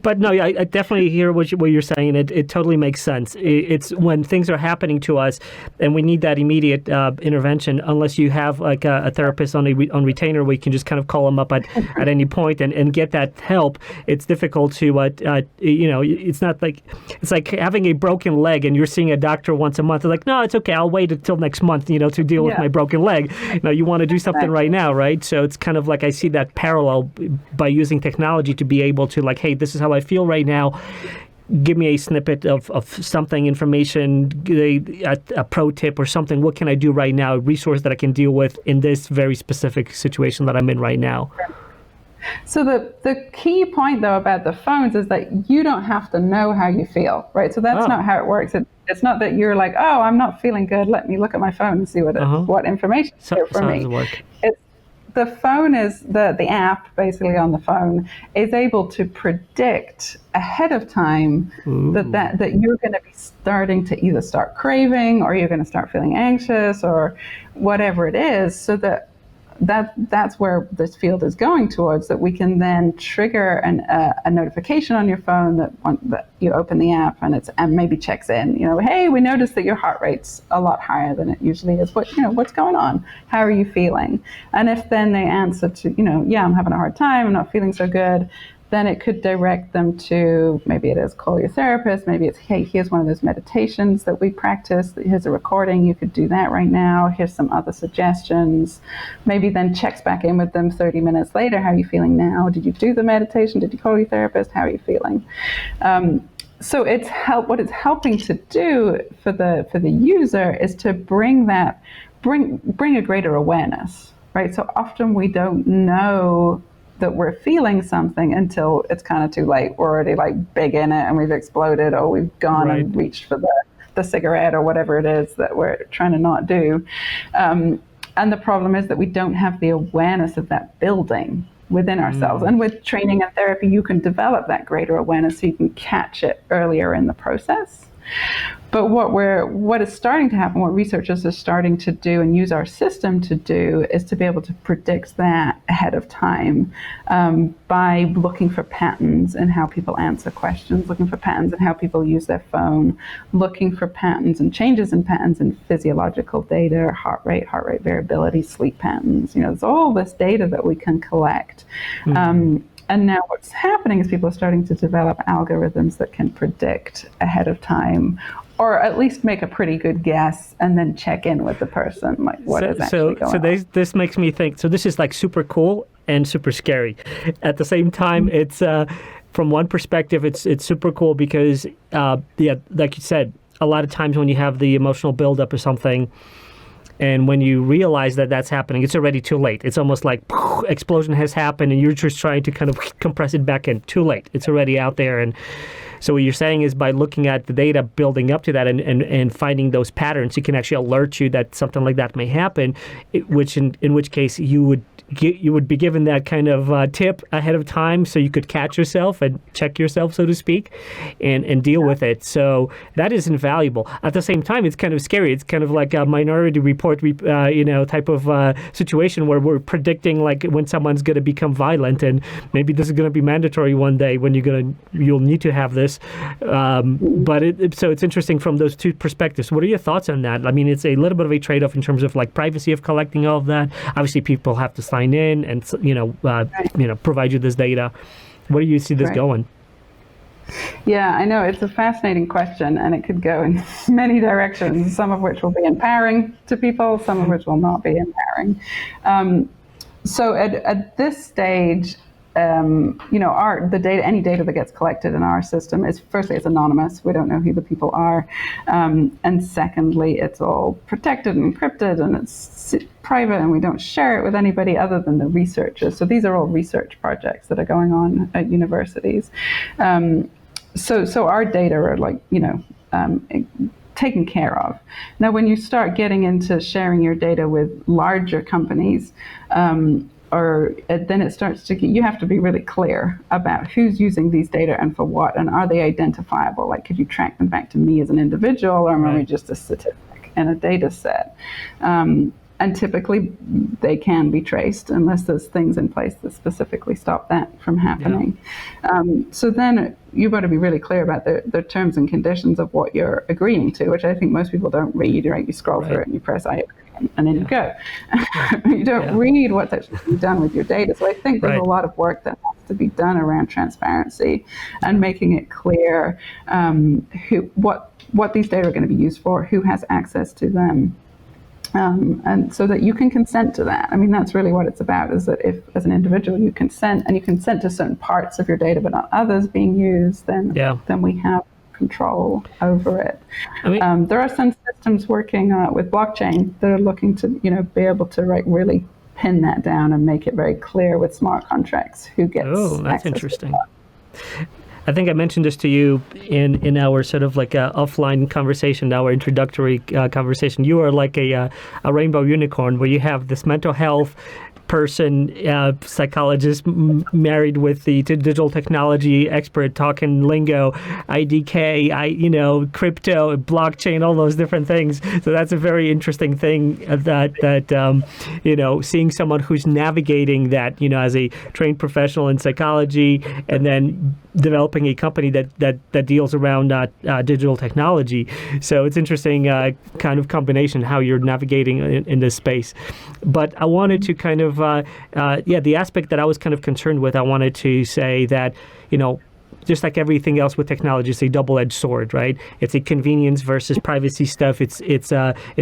But no, I definitely hear what you're saying. It totally makes sense. It's when things are happening to us and we need that immediate intervention, unless you have like a therapist on retainer where you can just kind of call them up at any point and get that help. It's difficult to, it's not like, it's like having a broken leg and you're seeing a doctor once a month. They're like, no, it's okay. I'll wait until next month, to deal with my broken leg. You want to do something right now, right? So it's kind of like I see that parallel by using technology to be able to hey, this is how I feel right now. Give me a snippet of something, information, a pro tip or something. What can I do right now? A resource that I can deal with in this very specific situation that I'm in right now. So the key point, though, about the phones is that you don't have to know how you feel, right? So that's not how it works. It It's not that you're like, oh, I'm not feeling good, let me look at my phone and see what information is here for me. The phone is, the app basically on the phone is able to predict ahead of time that you're going to be starting to either start craving, or you're going to start feeling anxious, or whatever it is, so that's where this field is going towards, that we can then trigger a notification on your phone that you open the app and maybe checks in, hey, we noticed that your heart rate's a lot higher than it usually is. What's going on? How are you feeling? And if then they answer to, yeah, I'm having a hard time, I'm not feeling so good, then it could direct them to, maybe it is call your therapist, maybe it's, hey, here's one of those meditations that we practice, here's a recording, you could do that right now, here's some other suggestions. Maybe then checks back in with them 30 minutes later, how are you feeling now? Did you do the meditation? Did you call your therapist? How are you feeling? So what it's helping to do for the user is to bring a greater awareness, right? So often we don't know that we're feeling something until it's kind of too late. We're already like big in it and we've exploded, or we've gone and reached for the cigarette or whatever it is that we're trying to not do. And the problem is that we don't have the awareness of that building within ourselves. And with training and therapy, you can develop that greater awareness so you can catch it earlier in the process. But what is starting to happen, what researchers are starting to do and use our system to do, is to be able to predict that ahead of time by looking for patterns in how people answer questions, looking for patterns in how people use their phone, looking for patterns and changes in patterns in physiological data, heart rate variability, sleep patterns. There's all this data that we can collect. And now what's happening is people are starting to develop algorithms that can predict ahead of time, or at least make a pretty good guess, and then check in with the person, like what is actually going on. This makes me think, so this is like super cool and super scary. At the same time, it's from one perspective, it's super cool because, like you said, a lot of times when you have the emotional buildup or something, and when you realize that that's happening, it's already too late. It's almost like explosion has happened and you're just trying to kind of compress it back in. Too late. It's already out there. And so what you're saying is by looking at the data building up to that and finding those patterns, it can actually alert you that something like that may happen, in which case you would be given that kind of tip ahead of time so you could catch yourself and check yourself, so to speak, and deal with it. So that is invaluable. At the same time, it's kind of scary. It's kind of like a Minority Report, type of situation where we're predicting like when someone's going to become violent, and maybe this is going to be mandatory one day when you'll need to have this. But so it's interesting from those two perspectives. What are your thoughts on that? I mean, it's a little bit of a trade-off in terms of like privacy of collecting all of that. Obviously, people have to sign in and provide you this data. Where do you see this going? Yeah, I know it's a fascinating question, and it could go in many directions, some of which will be empowering to people, some of which will not be empowering. So at this stage, the data, any data that gets collected in our system is, firstly, it's anonymous. We don't know who the people are. And secondly, it's all protected and encrypted, and it's private, and we don't share it with anybody other than the researchers. So these are all research projects that are going on at universities. So our data are taken care of. Now, when you start getting into sharing your data with larger companies, then it starts to, you have to be really clear about who's using these data and for what, and are they identifiable? Like, could you track them back to me as an individual, or am I just a statistic in a data set? And typically they can be traced unless there's things in place that specifically stop that from happening. Yeah. So then you've got to be really clear about the terms and conditions of what you're agreeing to, which I think most people don't read, right? You scroll through it and you press I agree, and then you go. You don't read what's actually being done with your data. So I think there's a lot of work that has to be done around transparency and making it clear what these data are going to be used for, who has access to them. And so that you can consent to that. I mean, that's really what it's about, is that if, as an individual, you consent, and you consent to certain parts of your data, but not others being used, then we have control over it. I mean, there are some systems working with blockchain that are looking to, be able to really pin that down and make it very clear with smart contracts who gets access. Oh, that's interesting. I think I mentioned this to you in our sort of like a offline conversation, our introductory conversation. You are like a rainbow unicorn where you have this mental health person, psychologist married with the digital technology expert talking lingo, IDK, crypto, blockchain, all those different things. So that's a very interesting thing that seeing someone who's navigating that, as a trained professional in psychology and then developing a company that deals around digital technology. So it's interesting kind of combination how you're navigating in this space. But I wanted to kind of, the aspect that I was kind of concerned with, I wanted to say that, just like everything else with technology, it's a double-edged sword, right? It's a convenience versus privacy stuff. It's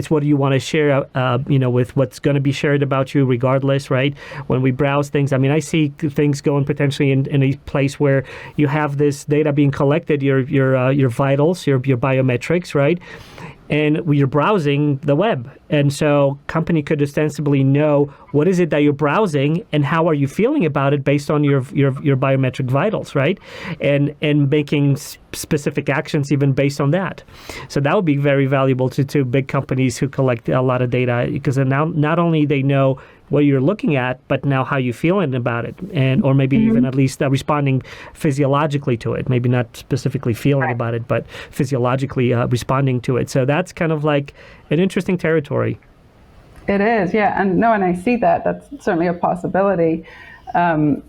what do you want to share, with what's going to be shared about you, regardless, right? When we browse things, I see things going potentially in a place where you have this data being collected, your vitals, your biometrics, right? And you're browsing the web. And so company could ostensibly know what is it that you're browsing and how are you feeling about it based on your biometric vitals, right? And making specific actions even based on that. So that would be very valuable to big companies who collect a lot of data, because now not only they know what you're looking at, but now how you're feeling about it, or maybe even at least responding physiologically to it. Maybe not specifically feeling about it, but physiologically responding to it. So that's kind of like an interesting territory. It is, yeah, and I see that. That's certainly a possibility, and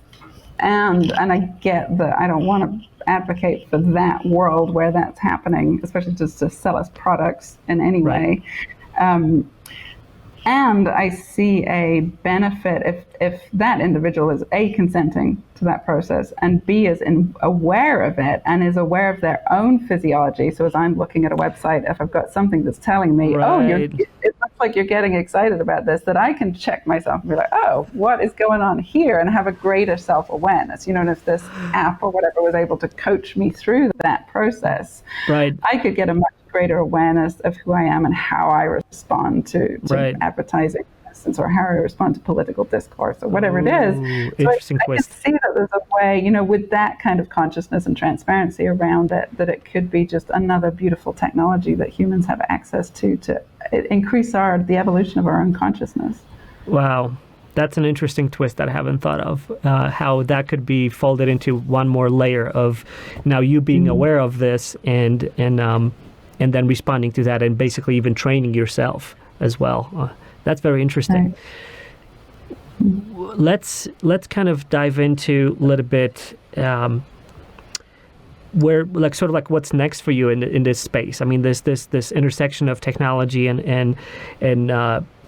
I get that I don't want to advocate for that world where that's happening, especially just to sell us products in any way. And I see a benefit if that individual is A, consenting to that process, and B, is aware of it and is aware of their own physiology. So as I'm looking at a website, if I've got something that's telling me, it looks like you're getting excited about this, that I can check myself and be like, oh, what is going on here? And have a greater self-awareness. And if this app or whatever was able to coach me through that process, I could get a much greater awareness of who I am and how I respond to advertising, for instance, or how I respond to political discourse or whatever it is. So I can see that there's a way, with that kind of consciousness and transparency around it, that it could be just another beautiful technology that humans have access to increase the evolution of our own consciousness. Wow. That's an interesting twist that I haven't thought of, how that could be folded into one more layer of now you being aware of this and then responding to that and basically even training yourself as well. That's very interesting. Let's kind of dive into a little bit where what's next for you in this space. This intersection of technology and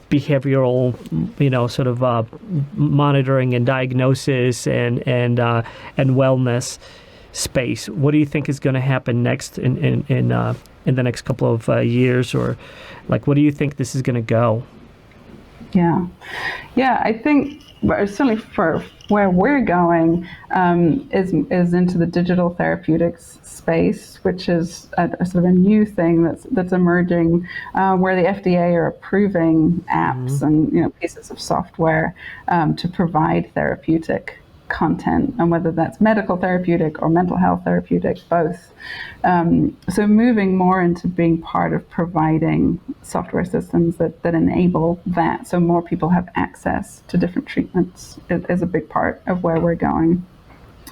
behavioral, monitoring and diagnosis and wellness space. What do you think is going to happen next in the next couple of years, or what do you think this is going to go? Yeah, I think certainly for where we're going is into the digital therapeutics space, which is a sort of a new thing that's emerging, where the FDA are approving apps and pieces of software to provide therapeutic content, and whether that's medical therapeutic or mental health therapeutic, both. So moving more into being part of providing software systems that enable that, so more people have access to different treatments is a big part of where we're going.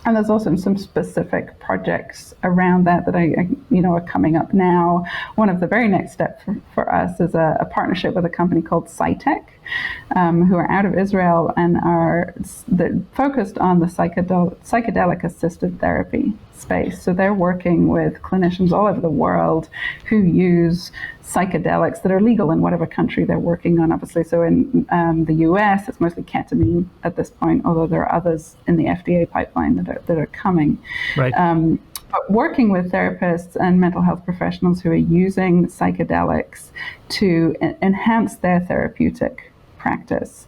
And there's also some specific projects around that are coming up now. One of the very next steps for us is a partnership with a company called Psytech, who are out of Israel and are focused on the psychedelic assisted therapy space. So they're working with clinicians all over the world who use psychedelics that are legal in whatever country they're working on, obviously. So in the US, it's mostly ketamine at this point, although there are others in the FDA pipeline that are coming. Right. But working with therapists and mental health professionals who are using psychedelics to enhance their therapeutic practice.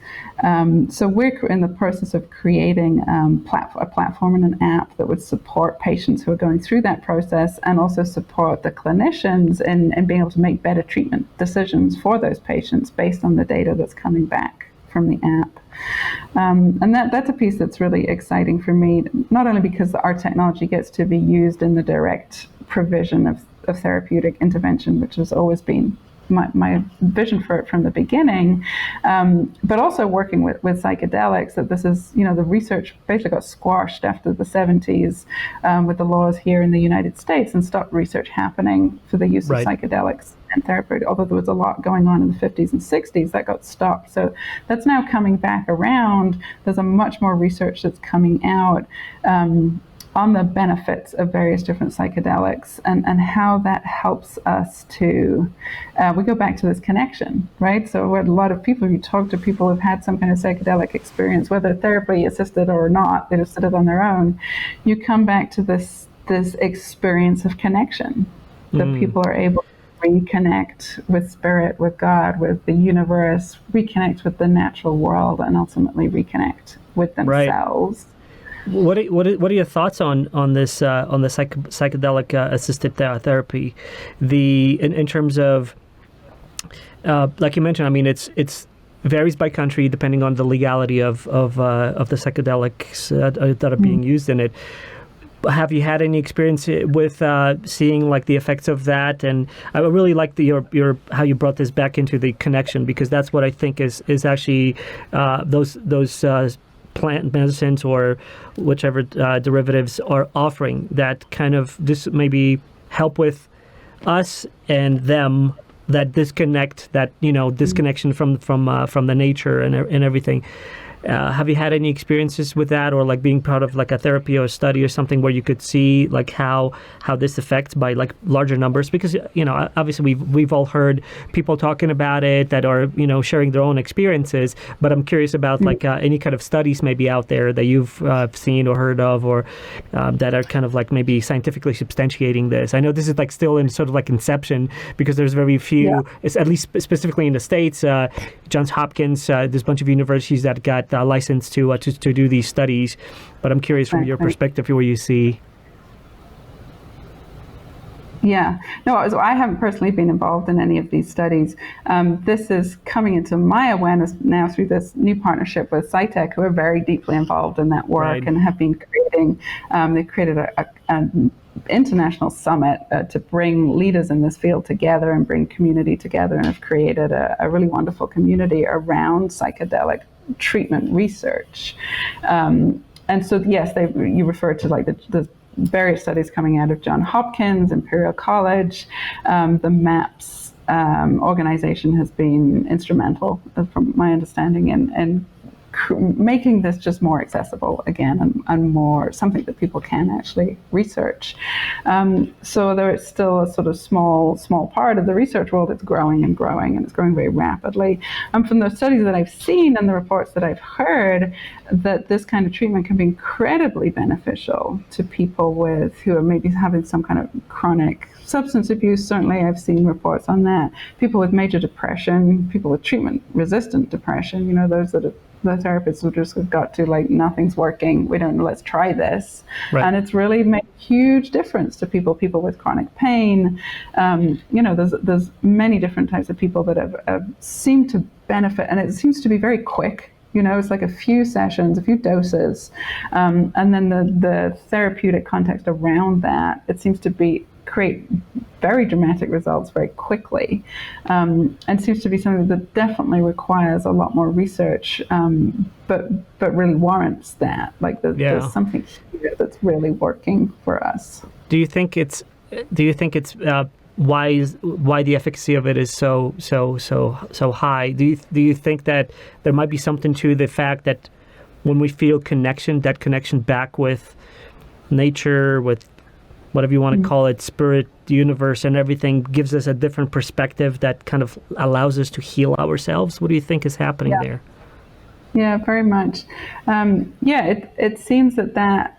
So we're in the process of creating a platform and an app that would support patients who are going through that process, and also support the clinicians in being able to make better treatment decisions for those patients based on the data that's coming back from the app. And that's a piece that's really exciting for me, not only because our technology gets to be used in the direct provision of therapeutic intervention, which has always been my vision for it from the beginning, but also working with psychedelics, that this is, the research basically got squashed after the 70s with the laws here in the United States, and stopped research happening for the use of psychedelics and therapy. Although there was a lot going on in the 50s and 60s, that got stopped. So that's now coming back around. There's a much more research that's coming out on the benefits of various different psychedelics, and how that helps us to, we go back to this connection, right? So a lot of people, you talk to people who've had some kind of psychedelic experience, whether therapy assisted or not, they just did it on their own, you come back to this experience of connection, that people are able to reconnect with spirit, with God, with the universe, reconnect with the natural world, and ultimately reconnect with themselves. What are your thoughts on this on the psychedelic assisted therapy, in terms of like you mentioned? I mean, it's varies by country depending on the legality of the psychedelics that are being used in it. Have you had any experience with seeing like the effects of that? And I really like your how you brought this back into the connection, because that's what I think is actually those plant medicines or whichever derivatives are offering, that kind of this maybe help with us and them, that disconnect, that disconnection from the nature and everything. Have you had any experiences with that, or like being part of like a therapy or a study or something where you could see like how this affects by like larger numbers? Because obviously we've all heard people talking about it that are sharing their own experiences, but I'm curious about like any kind of studies maybe out there that you've seen or heard of, or that are kind of like maybe scientifically substantiating this. I know this is like still in sort of like inception, because there's very few, it's at least specifically in the States, Johns Hopkins, there's a bunch of universities that got licensed to do these studies, but I'm curious from your perspective where you see. Yeah, no, so I haven't personally been involved in any of these studies. This is coming into my awareness now through this new partnership with Psytech, who are very deeply involved in that work and have been creating. They've created an international summit to bring leaders in this field together and bring community together, and have created a really wonderful community around psychedelic treatment research. And so, yes, you referred to like the various studies coming out of Johns Hopkins, Imperial College. The MAPS organization has been instrumental, from my understanding, in making this just more accessible again, and more something that people can actually research. So there is still a sort of small part of the research world that's growing and growing, and it's growing very rapidly. From the studies that I've seen and the reports that I've heard, that this kind of treatment can be incredibly beneficial to people who are maybe having some kind of chronic substance abuse. Certainly I've seen reports on that. People with major depression, people with treatment-resistant depression, those that have the therapists who just got to like, nothing's working, let's try this. And it's really made a huge difference to people with chronic pain. There's many different types of people that have seemed to benefit, and it seems to be very quick. It's like a few sessions, a few doses, and then the therapeutic context around that, it seems to create very dramatic results very quickly, and seems to be something that definitely requires a lot more research, but really warrants that. Like there's something here that's really working for us. Do you think it's why the efficacy of it is so high? Do you think that there might be something to the fact that when we feel that connection back with nature, with whatever you want to call it, spirit, the universe, and everything, gives us a different perspective that kind of allows us to heal ourselves? What do you think is happening there? Yeah, very much. It seems that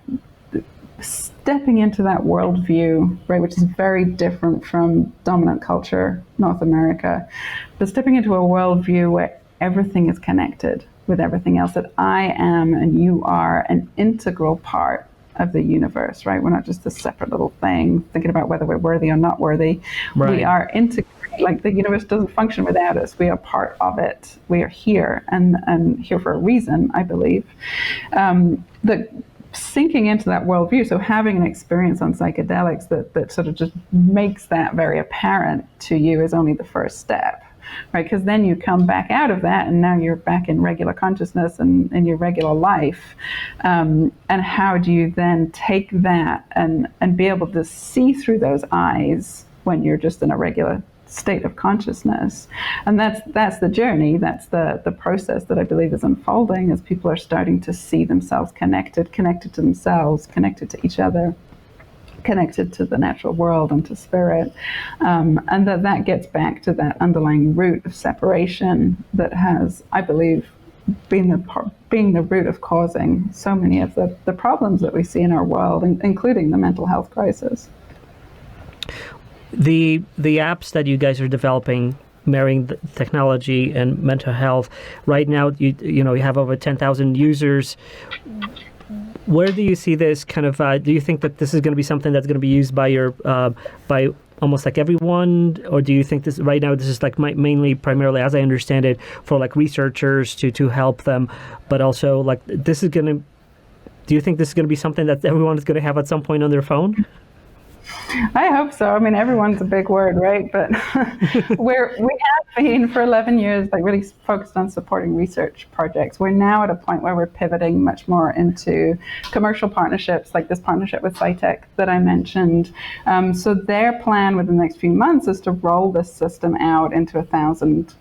stepping into that worldview, right, which is very different from dominant culture, North America, but stepping into a worldview where everything is connected with everything else, that I am and you are an integral part of the universe, right? We're not just a separate little thing thinking about whether we're worthy or not worthy. We are integrated Like the universe doesn't function without us. We are part of it. We are here and here for a reason, I believe. That sinking into that worldview, so having an experience on psychedelics that sort of just makes that very apparent to you is only the first step, right? Because then you come back out of that and now you're back in regular consciousness and in your regular life. And how do you then take that and be able to see through those eyes when you're just in a regular state of consciousness? And that's the journey, that's the process that I believe is unfolding as people are starting to see themselves connected to themselves, connected to each other, connected to the natural world and to spirit, and that gets back to that underlying root of separation that has, I believe, being the root of causing so many of the problems that we see in our world, including the mental health crisis. The apps that you guys are developing, marrying the technology and mental health, right now you have over 10,000 users. Where do you see this kind of? Do you think that this is going to be something that's going to be used by by almost like everyone, or do you think this right now this is like primarily, as I understand it, for like researchers to help them, but also like this is going to? Do you think this is going to be something that everyone is going to have at some point on their phone? I hope so. I mean, everyone's a big word, right? But we have been for 11 years, like really focused on supporting research projects. We're now at a point where we're pivoting much more into commercial partnerships, like this partnership with Psychedelic that I mentioned. So their plan within the next few months is to roll this system out into 1,000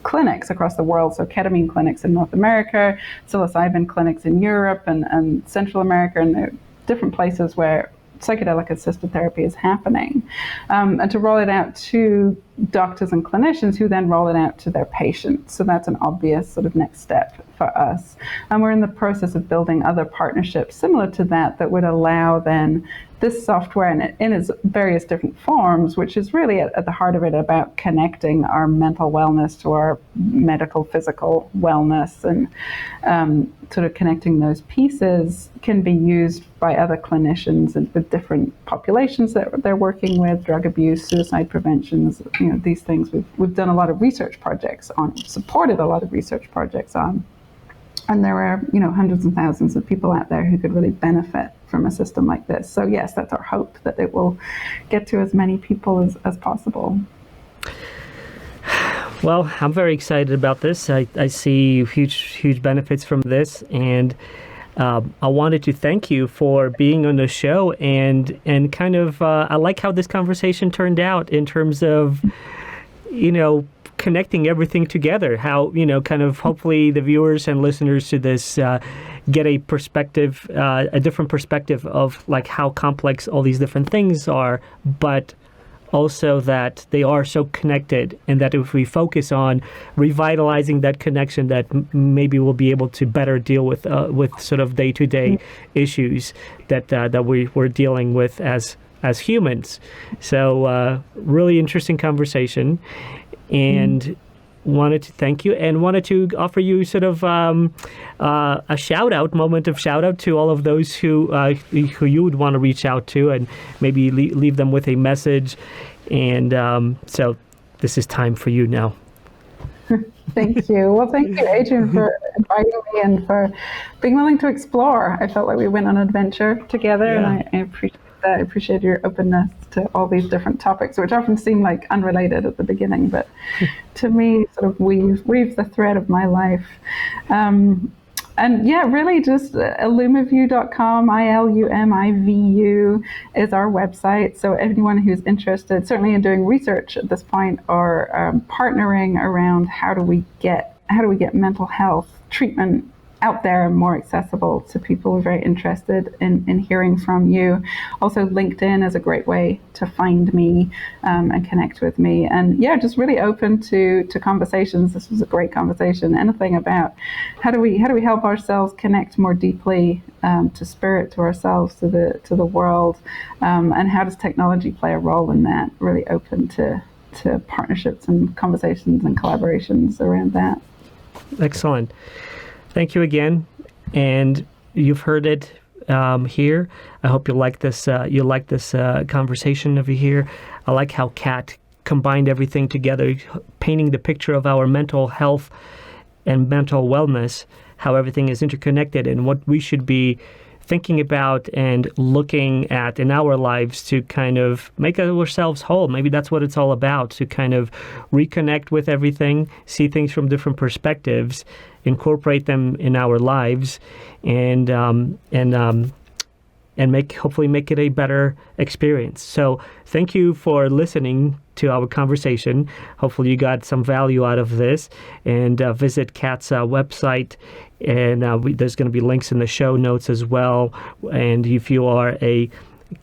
clinics across the world. So ketamine clinics in North America, psilocybin clinics in Europe and Central America, and different places where psychedelic-assisted therapy is happening, and to roll it out to doctors and clinicians who then roll it out to their patients. So that's an obvious sort of next step for us. And we're in the process of building other partnerships similar to that would allow then this software in its various different forms, which is really at the heart of it about connecting our mental wellness to our medical, physical wellness, and sort of connecting those pieces can be used by other clinicians and with different populations that they're working with, drug abuse, suicide prevention, these things we've done a lot of research projects on, supported a lot of research projects on. And there are, hundreds and thousands of people out there who could really benefit from a system like this. So yes, that's our hope, that it will get to as many people as possible. Well, I'm very excited about this. I see huge benefits from this, and I wanted to thank you for being on the show, and kind of I like how this conversation turned out in terms of connecting everything together, how kind of hopefully the viewers and listeners to this get a perspective, a different perspective of like how complex all these different things are, but also that they are so connected, and that if we focus on revitalizing that connection, that maybe we'll be able to better deal with sort of day-to-day issues that we're dealing with as humans. So really interesting conversation, and wanted to thank you and wanted to offer you sort of a moment of shout out to all of those who you would want to reach out to, and maybe leave them with a message. And so this is time for you now. Thank you. Well, thank you, Adrian, for inviting me and for being willing to explore. I felt like we went on an adventure together, and I appreciate that. I appreciate your openness to all these different topics, which often seem like unrelated at the beginning, but to me sort of weave the thread of my life. And yeah, really just ilumivu.com, ILUMIVU is our website. So anyone who's interested, certainly in doing research at this point, or partnering around how do we get mental health treatment out there and more accessible to people, we're very interested in hearing from you. Also, LinkedIn is a great way to find me and connect with me. And yeah, just really open to conversations. This was a great conversation. Anything about how do we help ourselves connect more deeply to spirit, to ourselves, to the world, and how does technology play a role in that? Really open to partnerships and conversations and collaborations around that. Excellent. Thank you again, and you've heard it here. I hope you like this. You like this conversation over here. I like how Kat combined everything together, painting the picture of our mental health and mental wellness, how everything is interconnected, and what we should be thinking about and looking at in our lives to kind of make ourselves whole. Maybe that's what it's all about, to kind of reconnect with everything, see things from different perspectives, incorporate them in our lives, and hopefully make it a better experience. So thank you for listening to our conversation. Hopefully you got some value out of this, and visit Kat's website, and there's going to be links in the show notes as well. And if you are a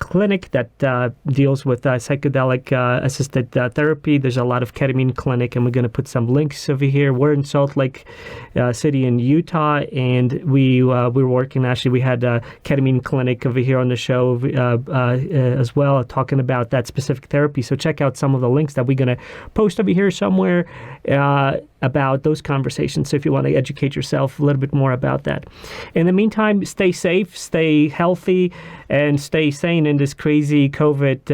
clinic that deals with psychedelic assisted therapy, there's a lot of ketamine clinic, and we're going to put some links over here. We're in Salt Lake City in Utah, and we were working, actually we had a ketamine clinic over here on the show as well, talking about that specific therapy. So check out some of the links that we're going to post over here somewhere about those conversations, so if you want to educate yourself a little bit more about that. In the meantime, stay safe, stay healthy, and stay sane in this crazy COVID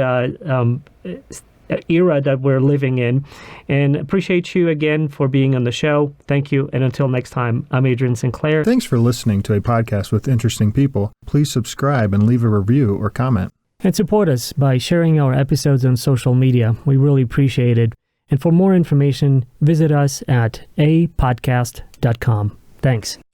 era that we're living in. And appreciate you again for being on the show. Thank you. And until next time, I'm Adrian Sinclair. Thanks for listening to a podcast with interesting people. Please subscribe and leave a review or comment. And support us by sharing our episodes on social media. We really appreciate it. And for more information, visit us at apodcast.com. Thanks.